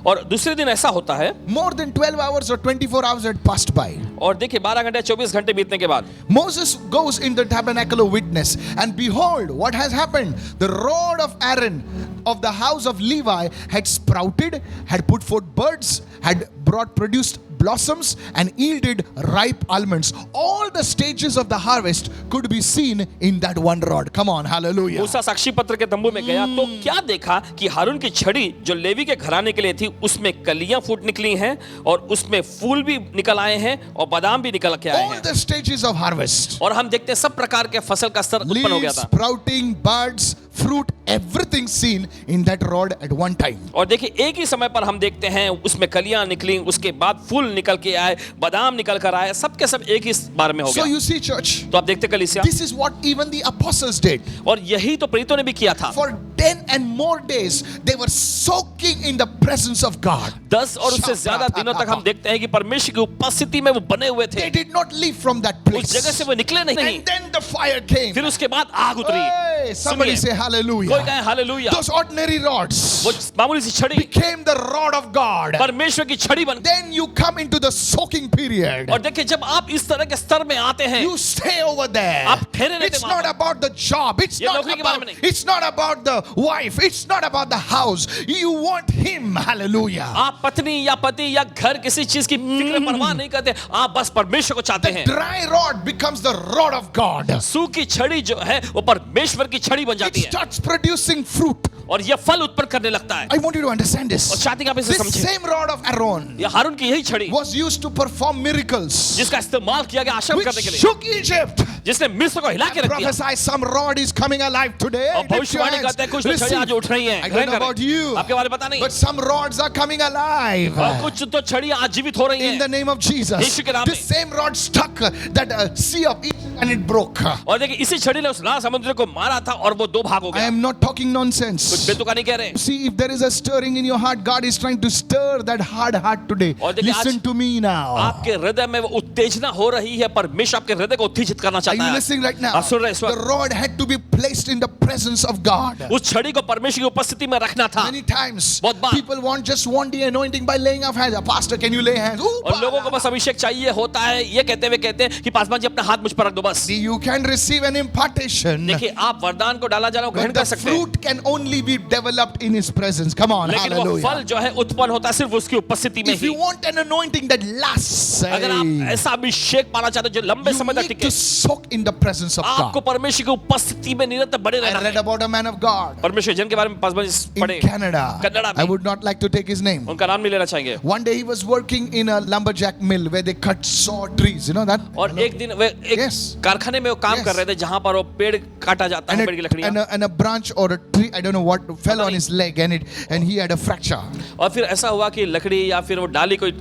Speaker 1: और दूसरे दिन ऐसा होता है
Speaker 2: More than 12 hours or 24 hours had passed by.
Speaker 1: और देखिए 12 घंटे 24 घंटे बीतने के बाद
Speaker 2: Moses goes in the tabernacle of witness, and behold, what has happened? The rod of Aaron of the house of Levi had sprouted, had put forth buds, had produced blossoms, and yielded ripe almonds. All the stages of the harvest could be seen in that one rod. Come on, hallelujah.
Speaker 1: मूसा साक्षी पत्र के तंबू में गया तो क्या देखा कि हारून की छड़ी जो लेवी के घराने के लिए थी उसमें कलियां फूट निकली हैं और उसमें फूल भी निकल आए हैं और बादाम भी निकल के आए
Speaker 2: All
Speaker 1: हैं।
Speaker 2: the stages of harvest.
Speaker 1: और हम देखते हैं सब प्रकार के फसल का स्तर उत्पन्न हो गया
Speaker 2: Leaves,
Speaker 1: था।
Speaker 2: sprouting, buds, fruit, everything seen in that rod at one time.
Speaker 1: और देखिए एक ही समय पर हम देखते हैं उसमें कलियां निकली, उसके बाद फूल निकल के आए, बादाम निकल कर आए, सब के सब एक ही बार में हो
Speaker 2: So
Speaker 1: गया।
Speaker 2: you see, church,
Speaker 1: तो आप देखते कलीसिया,
Speaker 2: this is what even the apostles did.
Speaker 1: और यही तो प्रेरितों ने भी किया था।
Speaker 2: For 10 and more days, they were soaking in the presence of God.
Speaker 1: 10 और उससे ज्यादा दिनों तक हम देखते हैं कि परमेश्वर की उपस्थिति में वो बने हुए थे।
Speaker 2: They did not leave from that
Speaker 1: उस जगह
Speaker 2: place.
Speaker 1: से वो निकले नहीं।
Speaker 2: And then the fire came.
Speaker 1: फिर उसके बाद आग उतरी।
Speaker 2: Hey, somebody
Speaker 1: सुनिए,
Speaker 2: say
Speaker 1: कोई
Speaker 2: hallelujah.
Speaker 1: कहे हालेलुया।
Speaker 2: Those ordinary rods
Speaker 1: वो मामूली सी छड़ी
Speaker 2: became the rod of God.
Speaker 1: परमेश्वर की छड़ी बन।
Speaker 2: Then you come into the soaking period.
Speaker 1: और देखिए जब आप इस तरह के स्तर में आते हैं,
Speaker 2: You stay over there.
Speaker 1: आप ठहरे रहते
Speaker 2: It's
Speaker 1: वहाँ
Speaker 2: not
Speaker 1: पर।
Speaker 2: about the job. It's
Speaker 1: ये
Speaker 2: not
Speaker 1: नौकरी के बारे
Speaker 2: about.
Speaker 1: में नहीं।
Speaker 2: It's not about the wife. It's not about the house. You want Him. Hallelujah.
Speaker 1: आप पत्नी या पति या घर किसी चीज की फिक्र परवाह नहीं करते, आप बस परमेश्वर को चाहते
Speaker 2: The
Speaker 1: हैं।
Speaker 2: dry rod becomes the rod of God.
Speaker 1: सूखी छड़ी जो है वो परमेश्वर की छड़ी बन
Speaker 2: It
Speaker 1: जाती है
Speaker 2: starts producing fruit.
Speaker 1: और ये फल उत्पन्न करने लगता है।
Speaker 2: I want you to understand
Speaker 1: और
Speaker 2: this.
Speaker 1: चाहते हैं कि आप इसे
Speaker 2: This
Speaker 1: समझें।
Speaker 2: same rod of Aaron
Speaker 1: ये हारून की यही छड़ी
Speaker 2: was used to perform miracles,
Speaker 1: जिसका इस्तेमाल किया गया आश्चर्य
Speaker 2: which
Speaker 1: करने के लिए,
Speaker 2: shook Egypt.
Speaker 1: जिसने मिस्र को हिला के रख दिया।
Speaker 2: Prophesy, some rod is coming alive today.
Speaker 1: और
Speaker 2: Lift your
Speaker 1: भविष्यवाणी
Speaker 2: hands.
Speaker 1: करते हैं कुछ तो छड़ी
Speaker 2: Receive.
Speaker 1: आज उठ रही हैं।
Speaker 2: I don't know about you,
Speaker 1: आपके बारे में पता नहीं,
Speaker 2: but some rods are coming alive.
Speaker 1: और कुछ तो छड़ियां आज जीवित हो रही
Speaker 2: In the
Speaker 1: हैं।
Speaker 2: name of Jesus.
Speaker 1: यीशु के नाम
Speaker 2: This
Speaker 1: में।
Speaker 2: same rod stuck that sea of Egypt and it broke.
Speaker 1: और देखिए इसी छड़ी ने उस लाल समुद्र को मारा था और वो 2 भाग हो
Speaker 2: I
Speaker 1: गया।
Speaker 2: am not talking
Speaker 1: कुछ
Speaker 2: nonsense.
Speaker 1: बेतुका नहीं कह रहे।
Speaker 2: See, if there is a stirring in your heart, God is trying to stir that hard heart today.
Speaker 1: और देखिए
Speaker 2: Listen
Speaker 1: आज
Speaker 2: to me now.
Speaker 1: आपके हृदय में वो उत्तेजना हो रही है, परमेश्वर आपके हृदय को उत्तेजित करना
Speaker 2: Are
Speaker 1: चाहता
Speaker 2: you
Speaker 1: है।
Speaker 2: listening right now?
Speaker 1: आप सुन रहे हैं इस
Speaker 2: The
Speaker 1: वक्त?
Speaker 2: rod had to be placed in the presence of God.
Speaker 1: उस छड़ी को परमेश्वर की उपस्थिति में रखना था।
Speaker 2: Many times
Speaker 1: बहुत बार।
Speaker 2: people just want the anointing by laying of hands. Pastor, can you lay hands? Ooh,
Speaker 1: और लोगों को बस अभिषेक चाहिए होता है, ये कहते हुए कहते हैं कि पासवान जी अपना हाथ मुझ पर रख दो बस।
Speaker 2: See, you can receive an impartation,
Speaker 1: देखिए आप वरदान को डाला जाना ग्रहण
Speaker 2: but
Speaker 1: कर
Speaker 2: the
Speaker 1: सकते हैं,
Speaker 2: fruit can only be developed in His presence. Come on,
Speaker 1: लेकिन वो
Speaker 2: hallelujah.
Speaker 1: फल जो है उत्पन्न होता है सिर्फ उसकी उपस्थिति में
Speaker 2: If
Speaker 1: he.
Speaker 2: you want an anointing that lasts,
Speaker 1: अगर आप ऐसा अभिषेक पाना चाहते हो जो लंबे
Speaker 2: you
Speaker 1: समय तक
Speaker 2: need
Speaker 1: टिके,
Speaker 2: to soak soak in the presence of
Speaker 1: आपको
Speaker 2: God.
Speaker 1: परमेश्वर की उपस्थिति में निरंतर बने
Speaker 2: I
Speaker 1: रहना
Speaker 2: read
Speaker 1: है।
Speaker 2: about a man of God
Speaker 1: परमेश्वर जन के बारे में पढ़े
Speaker 2: in Canada.
Speaker 1: कनाडा
Speaker 2: I
Speaker 1: में,
Speaker 2: would not like to take his name.
Speaker 1: उनका नाम नहीं लेना चाहेंगे।
Speaker 2: One day he was working in a lumberjack mill where they cut saw trees. You know that?
Speaker 1: और एक दिन वे एक
Speaker 2: Yes.
Speaker 1: कारखाने में वो काम
Speaker 2: Yes.
Speaker 1: कर रहे थे जहां पर वो पेड़ काटा जाता है, पेड़ की लकड़ियां।
Speaker 2: And a branch or a tree, I don't know what, fell on his leg and he had a fracture.
Speaker 1: और फिर ऐसा हुआ कि लकड़ी या फिर वो डाली कोई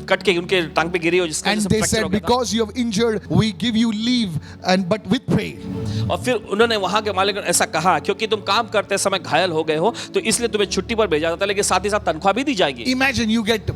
Speaker 1: कट के उनके टांग पे गिरी हो, जिसका
Speaker 2: And
Speaker 1: वजह से
Speaker 2: they
Speaker 1: फ्रैक्चर हो
Speaker 2: said,
Speaker 1: गया था।
Speaker 2: because you have injured, we give you leave, but with pay.
Speaker 1: और फिर उन्होंने वहां के मालिक ने ऐसा कहा, क्योंकि तुम काम करते समय घायल हो गए हो तो इसलिए तुम्हें छुट्टी पर भेजा जाता है, लेकिन साथ ही साथ तनख्वाह भी दी जाएगी।
Speaker 2: Imagine you get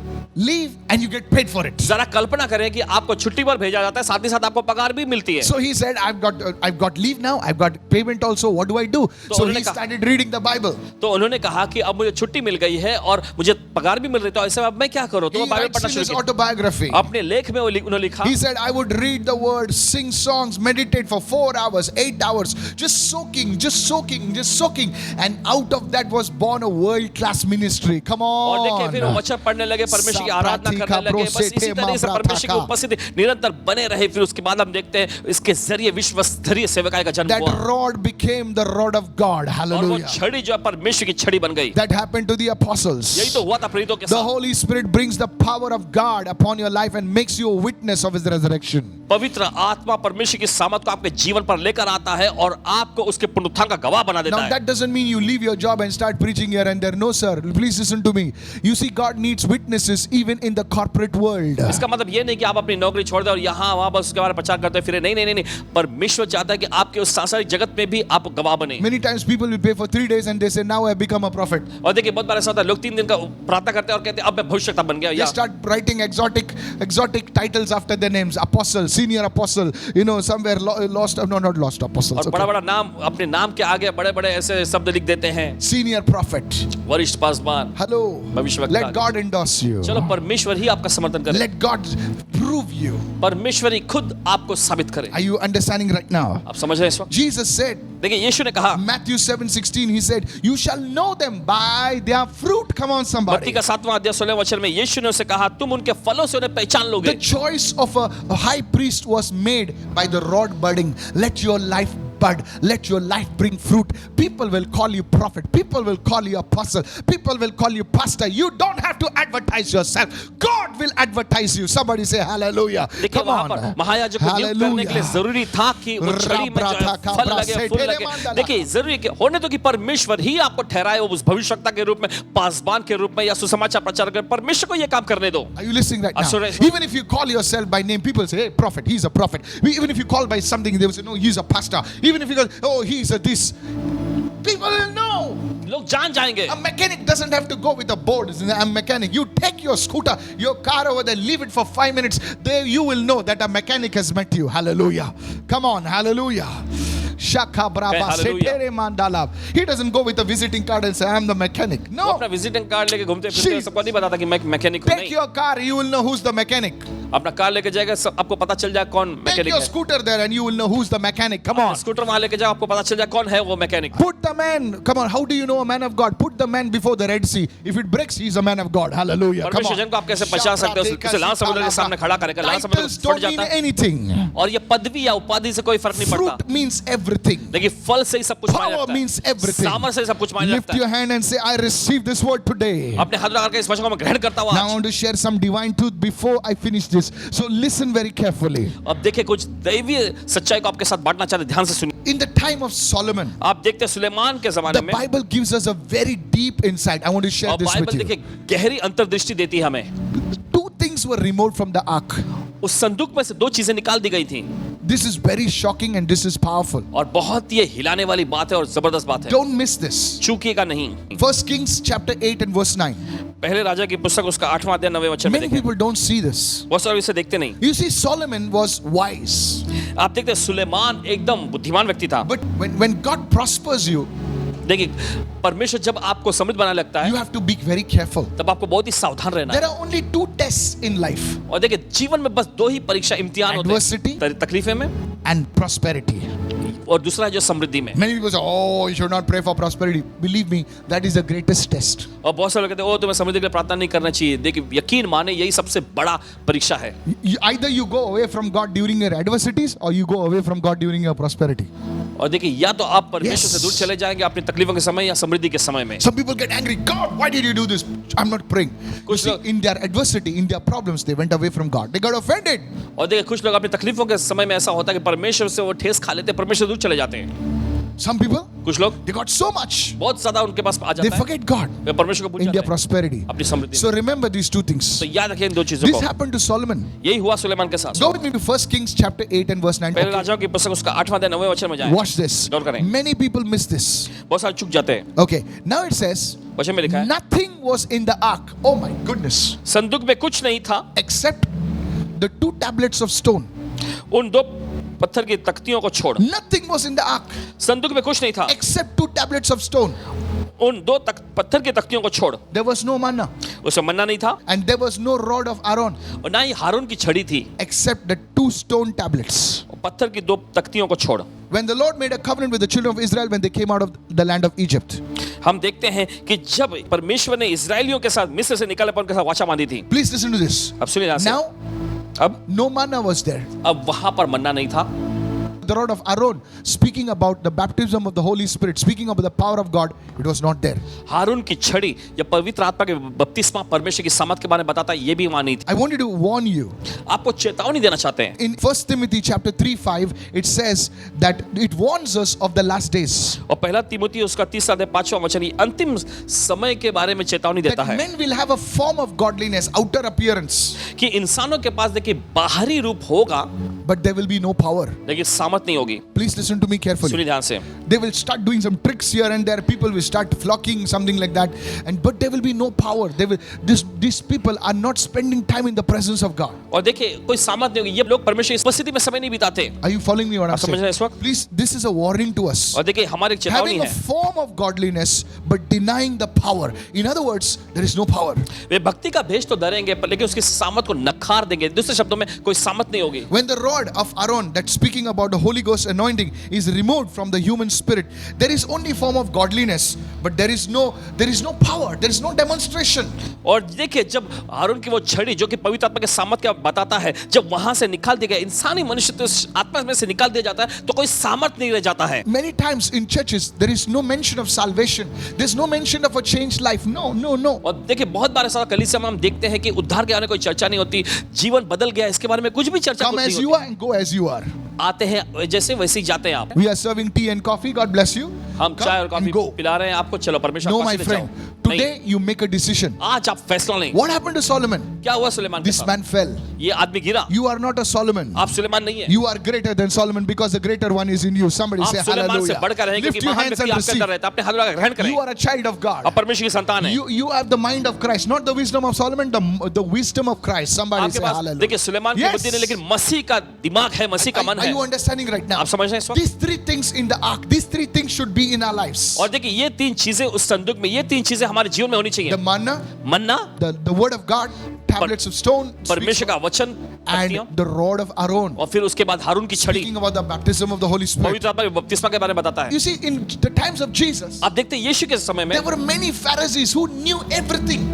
Speaker 2: leave and you get paid for it.
Speaker 1: जरा कल्पना करें कि आपको छुट्टी पर भेजा जाता है, साथ ही साथ आपको पगार भी मिलती है।
Speaker 2: So he said, I've got leave now, I've got payment also, what do I do? So he
Speaker 1: उन्होंने कहा-
Speaker 2: started reading the Bible.
Speaker 1: तो उन्होंने कहा कि अब मुझे छुट्टी मिल गई है और मुझे पगार भी मिल रही है, तो ऐसे में अब मैं क्या करूं? तो
Speaker 2: He
Speaker 1: वो बाइबल
Speaker 2: writes
Speaker 1: पढ़ना
Speaker 2: in his
Speaker 1: शुरू किया।
Speaker 2: autobiography.
Speaker 1: अपने लेख में उन्होंने लिखा,
Speaker 2: He said, I would read the word, sing songs, meditate for 4 hours, 8 hours, just soaking. And out of that was born a world-class ministry. Come
Speaker 1: और देखिए फिर वो
Speaker 2: on.
Speaker 1: वचन पढ़ने लगे, परमेश्वर की आराधना करने लगे, बस इसी तरह से परमेश्वर की उपस्थिति निरंतर बने रहे। फिर उसके बाद हम देखते हैं इसके जरिए विश्व स्तरीय सेवकाई का जन्म
Speaker 2: That
Speaker 1: हुआ
Speaker 2: rod became the rod of God.
Speaker 1: और वो
Speaker 2: Hallelujah.
Speaker 1: छड़ी जो है परमेश्वर की छड़ी बन गई।
Speaker 2: That happened to the apostles.
Speaker 1: यही तो हुआ था प्रेरितों के
Speaker 2: The
Speaker 1: साथ।
Speaker 2: Holy Spirit brings the power of God upon your life and makes you a witness of His resurrection.
Speaker 1: पवित्र आत्मा परमेश्वर की सामर्थ को आपके जीवन पर लेकर आता है और आपको उसके पुनरुत्थान का गवाह बना देता
Speaker 2: Now
Speaker 1: है।
Speaker 2: that doesn't mean you leave your job and start preaching here and there. No, sir. Please listen to me. You see, God needs witnesses even in the corporate world.
Speaker 1: इसका मतलब ये नहीं कि आप अपनी नौकरी छोड़ दें और यहाँ वहाँ बस उसके बारे में प्रचार करते फिरे। नहीं। परमेश्वर चाहता है कि आपके उस सांसारिक जगत में भी आप गवाह बने।
Speaker 2: Many times people will pay for 3 days and they say, now I have become a prophet.
Speaker 1: और देखिए बहुत बार ऐसा होता है, लोग 3 दिन का प्रार्थना करते हैं और कहते हैं अब मैं भविष्यवक्ता बन गया।
Speaker 2: They
Speaker 1: या
Speaker 2: start writing exotic titles after their names. Apostle, senior apostle, somewhere lost, no, not lost apostles.
Speaker 1: और
Speaker 2: Okay.
Speaker 1: बड़ा-बड़ा नाम अपने नाम के आगे बड़े-बड़े ऐसे शब्द लिख देते हैं।
Speaker 2: Senior prophet.
Speaker 1: वरिष्ठ पासवान।
Speaker 2: Hello.
Speaker 1: भविष्यवक्ता।
Speaker 2: Let God endorse you.
Speaker 1: चलो परमेश्वर ही आपका समर्थन करे।
Speaker 2: Let God prove you.
Speaker 1: परमेश्वर ही खुद आपको साबित करे।
Speaker 2: Are you understanding right now?
Speaker 1: आप समझ रहे हैं इस वक्त?
Speaker 2: Jesus said,
Speaker 1: देखिए यीशु ने कहा,
Speaker 2: Matthew 7:16, he said, you shall know them by their fruit. Come on,
Speaker 1: मत्ती
Speaker 2: somebody.
Speaker 1: का 7वां अध्याय 16वें वचन में यीशु ने उसे कहा, तुम उनके फलों से उन्हें पहचान
Speaker 2: The
Speaker 1: लोगे।
Speaker 2: choice of a high priest was made by the rod budding. Let your life bud. Let your life bring fruit. People will call you prophet. People will call you apostle. People will call you pastor. You don't have to advertise yourself. God will advertise you. Somebody say hallelujah.
Speaker 1: देखिए
Speaker 2: Come
Speaker 1: वहां
Speaker 2: on.
Speaker 1: पर महायाजक को नियुक्त करने के लिए
Speaker 2: Hallelujah.
Speaker 1: जरूरी था कि वो छड़ी में जो है फल लगे, फूल लगे। देखिए जरूरी है कि होने तो कि परमेश्वर ही आपको ठहराए उस भविष्यवक्ता के रूप में, पासबान के रूप में या सुसमाचार प्रचार कर, परमेश्वर को ये काम करने दो।
Speaker 2: Are you listening right now?
Speaker 1: Assurance.
Speaker 2: Even if you call yourself by name, people say, hey, prophet, he's a prophet. Even if you call by something, they will say, no, he's a pastor. Even if you go, oh, he's a this. People will know.
Speaker 1: लोग जान जाएंगे।
Speaker 2: A mechanic doesn't have to go with a board. A mechanic, you take your scooter, your car over there, leave it for 5 minutes. There you will know that a mechanic has met you. Hallelujah. Come on, hallelujah. Shaka brava
Speaker 1: hallelujah.
Speaker 2: setere mandala. He doesn't go with a visiting card and say, I'm the mechanic.
Speaker 1: वो
Speaker 2: No.
Speaker 1: अपना visiting card लेके घूमते फिरते हैं, सबको नहीं बताता कि मैं मैकेनिक हूँ।
Speaker 2: Take
Speaker 1: नहीं,
Speaker 2: your car, you will know who's the mechanic.
Speaker 1: अपना कार लेके जाएगा, सब आपको पता चल जाए कौन
Speaker 2: Take
Speaker 1: मैकेनिक
Speaker 2: your
Speaker 1: है।
Speaker 2: scooter there and you will know who's the mechanic. Come on.
Speaker 1: Scooter वहां लेके जाओ, आपको पता चल जाए कौन है वो mechanic.
Speaker 2: Put the man, come on, how do you know a man of God? Put the man before the Red Sea. If it breaks, he's a man of God. Hallelujah. Come
Speaker 1: परमेश्वर
Speaker 2: on.
Speaker 1: जन को आप कैसे पहचान सकते हो? उसे लाल समुद्र के सामने खड़ा करेगा, लाल समुद्र
Speaker 2: Titles
Speaker 1: फट
Speaker 2: don't mean
Speaker 1: जाता है।
Speaker 2: anything.
Speaker 1: और ये पदवी या उपाधि से कोई फर्क नहीं पड़ता।
Speaker 2: Fruit means everything.
Speaker 1: लेकिन फल से ही सब कुछ मायने
Speaker 2: Power
Speaker 1: रखता
Speaker 2: means
Speaker 1: है।
Speaker 2: everything.
Speaker 1: सामर्थ से ही सब कुछ मायने
Speaker 2: Lift
Speaker 1: रखता है।
Speaker 2: your hand and say, I receive this word today.
Speaker 1: अपने हाथ लगा के इस वचन को मैं ग्रहण करता हूँ
Speaker 2: Now I
Speaker 1: आज।
Speaker 2: want to share some divine truth before I finish this. So listen very carefully.
Speaker 1: अब देखिए कुछ दैवीय सच्चाई को आपके साथ बांटना चाहते हैं, ध्यान से सुनिए।
Speaker 2: In the time of Solomon,
Speaker 1: आप देखते हैं सुलेमान के जमाने
Speaker 2: the
Speaker 1: में,
Speaker 2: Bible gives us a very deep insight. I want to share
Speaker 1: और
Speaker 2: this with
Speaker 1: बाइबल
Speaker 2: you.
Speaker 1: देखिए गहरी अंतर्दृष्टि देती है हमें।
Speaker 2: Two things were removed from the ark.
Speaker 1: उस संदूक में से 2 चीजें निकाल दी गई थी
Speaker 2: This is very shocking and this is powerful.
Speaker 1: और बहुत ही हिलाने वाली बात है और जबरदस्त बात है।
Speaker 2: Don't miss this.
Speaker 1: चूकिएगा नहीं।
Speaker 2: 1 Kings chapter 8 and verse 9.
Speaker 1: पहले राजा की पुस्तक उसका 8वां अध्याय 9वें वचन में
Speaker 2: Many
Speaker 1: देखें।
Speaker 2: people don't see this.
Speaker 1: बहुत सारे इसे देखते नहीं।
Speaker 2: You see, Solomon was wise.
Speaker 1: आप देखते हैं सुलेमान एकदम बुद्धिमान व्यक्ति था।
Speaker 2: But when God prospers you,
Speaker 1: देखिए परमेश्वर जब आपको समृद्ध बनाने लगता
Speaker 2: you
Speaker 1: है
Speaker 2: have to be very careful.
Speaker 1: तब आपको बहुत ही सावधान रहना
Speaker 2: There
Speaker 1: है।
Speaker 2: are only 2 tests in life,
Speaker 1: और देखिए जीवन में बस 2 ही परीक्षा इम्तिहान होते
Speaker 2: Adversity.
Speaker 1: हैं, तकलीफें में
Speaker 2: and prosperity.
Speaker 1: और दूसरा है जो समृद्धि में।
Speaker 2: Many people say, oh, you should not pray for prosperity. Believe me, that is the greatest test.
Speaker 1: और बहुत सारे लोग कहते हैं ओ तुम्हें समृद्धि के लिए प्रार्थना नहीं करना चाहिए। देखिए यकीन माने यही सबसे बड़ा परीक्षा है।
Speaker 2: Either you go away from God during your adversities or you go away from God during your prosperity.
Speaker 1: और देखिए या तो आप परमेश्वर से
Speaker 2: Yes.
Speaker 1: दूर चले जाएंगे अपनी तकलीफों के समय या समृद्धि के समय में।
Speaker 2: Some people get angry. God, why did you do this? I'm not praying. You
Speaker 1: कुछ
Speaker 2: see,
Speaker 1: लोग-
Speaker 2: in their adversity, in their problems, they went away from God. They got offended.
Speaker 1: और देखिए कुछ लोग अपनी तकलीफों के समय में ऐसा होता है कि परमेश्वर से वो ठेस खा लेते हैं, परमेश्वर से दूर चले जाते हैं।
Speaker 2: Some people,
Speaker 1: कुछ लोग
Speaker 2: they got so much,
Speaker 1: बहुत ज्यादा उनके पास आ
Speaker 2: they
Speaker 1: जाता है,
Speaker 2: forget God
Speaker 1: वे परमेश्वर को भूल
Speaker 2: in their
Speaker 1: जाते हैं
Speaker 2: prosperity.
Speaker 1: अपनी समृद्धि
Speaker 2: So
Speaker 1: में।
Speaker 2: remember these two things.
Speaker 1: तो याद रखें इन दो चीजों
Speaker 2: This
Speaker 1: को।
Speaker 2: happened to Solomon.
Speaker 1: यही हुआ सुलेमान के साथ।
Speaker 2: Go with me to 1 Kings chapter 8 and verse 9.
Speaker 1: पहले
Speaker 2: Okay,
Speaker 1: राजाओं की पुस्तक उसका 8वां अध्याय 9वें वचन में जाएं।
Speaker 2: watch this.
Speaker 1: गौर करें।
Speaker 2: Many people miss this.
Speaker 1: बहुत सारे चूक जाते हैं।
Speaker 2: Okay, now it says,
Speaker 1: वचन में लिखा है
Speaker 2: nothing was in the ark. Oh my goodness.
Speaker 1: संदूक में कुछ नहीं था
Speaker 2: Except the 2 tablets of stone.
Speaker 1: उन 2 पत्थर की तख्तियों को छोड़।
Speaker 2: Nothing was in the ark
Speaker 1: संदूक में कुछ नहीं था
Speaker 2: except 2 tablets of stone.
Speaker 1: उन 2 पत्थर की तख्तियों को छोड़।
Speaker 2: There was no manna
Speaker 1: उसमें मन्ना नहीं था
Speaker 2: and there was no rod of Aaron
Speaker 1: और ना ही हारून की छड़ी थी।
Speaker 2: except the 2 stone tablets.
Speaker 1: पत्थर की 2 तख्तियों को छोड़।
Speaker 2: When the Lord made a covenant with the children of Israel when they came out of the land of Egypt.
Speaker 1: हम देखते हैं कि जब परमेश्वर ने इजरायलियों के साथ मिस्र से निकाले पर उनके साथ वाचा बांधी थी।
Speaker 2: Please listen to this.
Speaker 1: अब सुनिए ध्यान से।
Speaker 2: Now,
Speaker 1: अब
Speaker 2: no manna was there.
Speaker 1: वहां पर मन्ना नहीं था।
Speaker 2: The rod of Aaron, speaking about the baptism of the Holy Spirit, speaking about the power of God, it was not there.
Speaker 1: हारून की छड़ी या पवित्र आत्मा के बपतिस्मा परमेश्वर की सामर्थ के बारे में बताता है, ये भी वहां नहीं थी।
Speaker 2: I wanted to warn you.
Speaker 1: आपको चेतावनी देना चाहते हैं।
Speaker 2: In 1 Timothy chapter 3:5, it says that it warns us of the last days.
Speaker 1: और पहला तिमोथी उसका 3 अध्याय 5वां वचन ये अंतिम समय के बारे में चेतावनी देता
Speaker 2: That
Speaker 1: है
Speaker 2: men will have a form of godliness, outer appearance,
Speaker 1: कि इंसानों के पास देखिए बाहरी रूप होगा
Speaker 2: but there will be no power.
Speaker 1: लेकिन सामर्थ नहीं होगी।
Speaker 2: Please listen to me carefully.
Speaker 1: सुनिए ध्यान से।
Speaker 2: They will start doing some tricks here and there. People will start flocking, something like that. But there will be no power. These people are not spending time in the presence of God.
Speaker 1: और देखिए कोई सामर्थ नहीं होगी। ये लोग परमेश्वर की उपस्थिति में समय नहीं बिताते।
Speaker 2: Are you following me what I'm
Speaker 1: आप समझ रहे हैं इस
Speaker 2: saying?
Speaker 1: वक्त?
Speaker 2: Please, this is a warning to us.
Speaker 1: और देखिए हमारी एक चेतावनी
Speaker 2: Having a
Speaker 1: है।
Speaker 2: form of godliness but denying the power. In other words, there is no power.
Speaker 1: वे भक्ति का भेष तो धरेंगे पर लेकिन उसकी सामर्थ को नकार देंगे। दूसरे शब्दों में कोई सामर्थ नहीं होगी।
Speaker 2: When the rod of Aaron, that's speaking about the Holy Ghost anointing, is removed from the human spirit, there is only form of godliness, but there is no power, there is no demonstration.
Speaker 1: और देखिए जब हारून की वो छड़ी जो कि पवित्र आत्मा के सामर्थ का बताता है, जब वहां से निकाल दिया गया इंसानी मनुष्य तो इस आत्मा में से निकाल दिया जाता है तो कोई सामर्थ नहीं रह जाता है।
Speaker 2: Many times in churches, there is no mention of salvation. There's no mention of a changed life. No.
Speaker 1: और देखिए बहुत बार ऐसा कलीसिया में हम देखते हैं कि उद्धार के आने कोई चर्चा नहीं होती, जीवन बदल गया इसके बारे में कुछ भी चर्चा
Speaker 2: Come
Speaker 1: नहीं
Speaker 2: as you
Speaker 1: होती।
Speaker 2: are and go as you are.
Speaker 1: आते हैं जैसे वैसे ही जाते हैं आप।
Speaker 2: We are serving tea and coffee. God bless you.
Speaker 1: हम
Speaker 2: Come
Speaker 1: चाय और कॉफी
Speaker 2: and go.
Speaker 1: पिला रहे हैं आपको, चलो परमेश्वर
Speaker 2: No,
Speaker 1: आपको
Speaker 2: my
Speaker 1: आशीष दे
Speaker 2: friend.
Speaker 1: जाओ। नहीं,
Speaker 2: Today you make a decision.
Speaker 1: आज आप फैसला लें।
Speaker 2: What happened to Solomon?
Speaker 1: क्या हुआ सुलेमान के
Speaker 2: This
Speaker 1: साथ?
Speaker 2: man fell.
Speaker 1: ये आदमी गिरा।
Speaker 2: You are not a Solomon.
Speaker 1: आप सुलेमान नहीं है।
Speaker 2: You are greater than Solomon because the greater one is in you. Somebody
Speaker 1: आप
Speaker 2: say
Speaker 1: सुलेमान से
Speaker 2: hallelujah.
Speaker 1: बढ़कर हैं
Speaker 2: Lift
Speaker 1: क्योंकि
Speaker 2: your
Speaker 1: महान
Speaker 2: hands
Speaker 1: व्यक्ति
Speaker 2: and
Speaker 1: आपके अंदर
Speaker 2: receive.
Speaker 1: रहता है। अपने हाथ लगा ग्रहण करें।
Speaker 2: You are a child of God.
Speaker 1: आप परमेश्वर की संतान हैं।
Speaker 2: You have the mind of Christ, not the wisdom of Solomon, the wisdom of Christ. Somebody
Speaker 1: आपके
Speaker 2: say
Speaker 1: पास
Speaker 2: hallelujah.
Speaker 1: देखिए सुलेमान की
Speaker 2: Yes.
Speaker 1: बुद्धि नहीं लेकिन मसीह का दिमाग है, मसीह का मन
Speaker 2: Are
Speaker 1: है।
Speaker 2: you understanding right now?
Speaker 1: आप समझ रहे हैं इस वक्त?
Speaker 2: These 3 things in the ark, these 3 things should be in our lives.
Speaker 1: और देखिए ये 3 चीजें उस संदूक में, ये 3 चीजें हमारे जीवन में होनी
Speaker 2: The
Speaker 1: चाहिए।
Speaker 2: manna,
Speaker 1: Manna,
Speaker 2: the word of God, tablets of stone,
Speaker 1: परमेश्वर का वचन, पत्तियां,
Speaker 2: and the rod of Aaron,
Speaker 1: और फिर उसके बाद हारून की छड़ी,
Speaker 2: speaking about the baptism of the Holy Spirit.
Speaker 1: पवित्र आत्मा के बपतिस्मा के बारे में बताता है।
Speaker 2: You see, in the times of Jesus,
Speaker 1: आप देखते हैं यीशु के समय में
Speaker 2: there were many Pharisees who knew everything.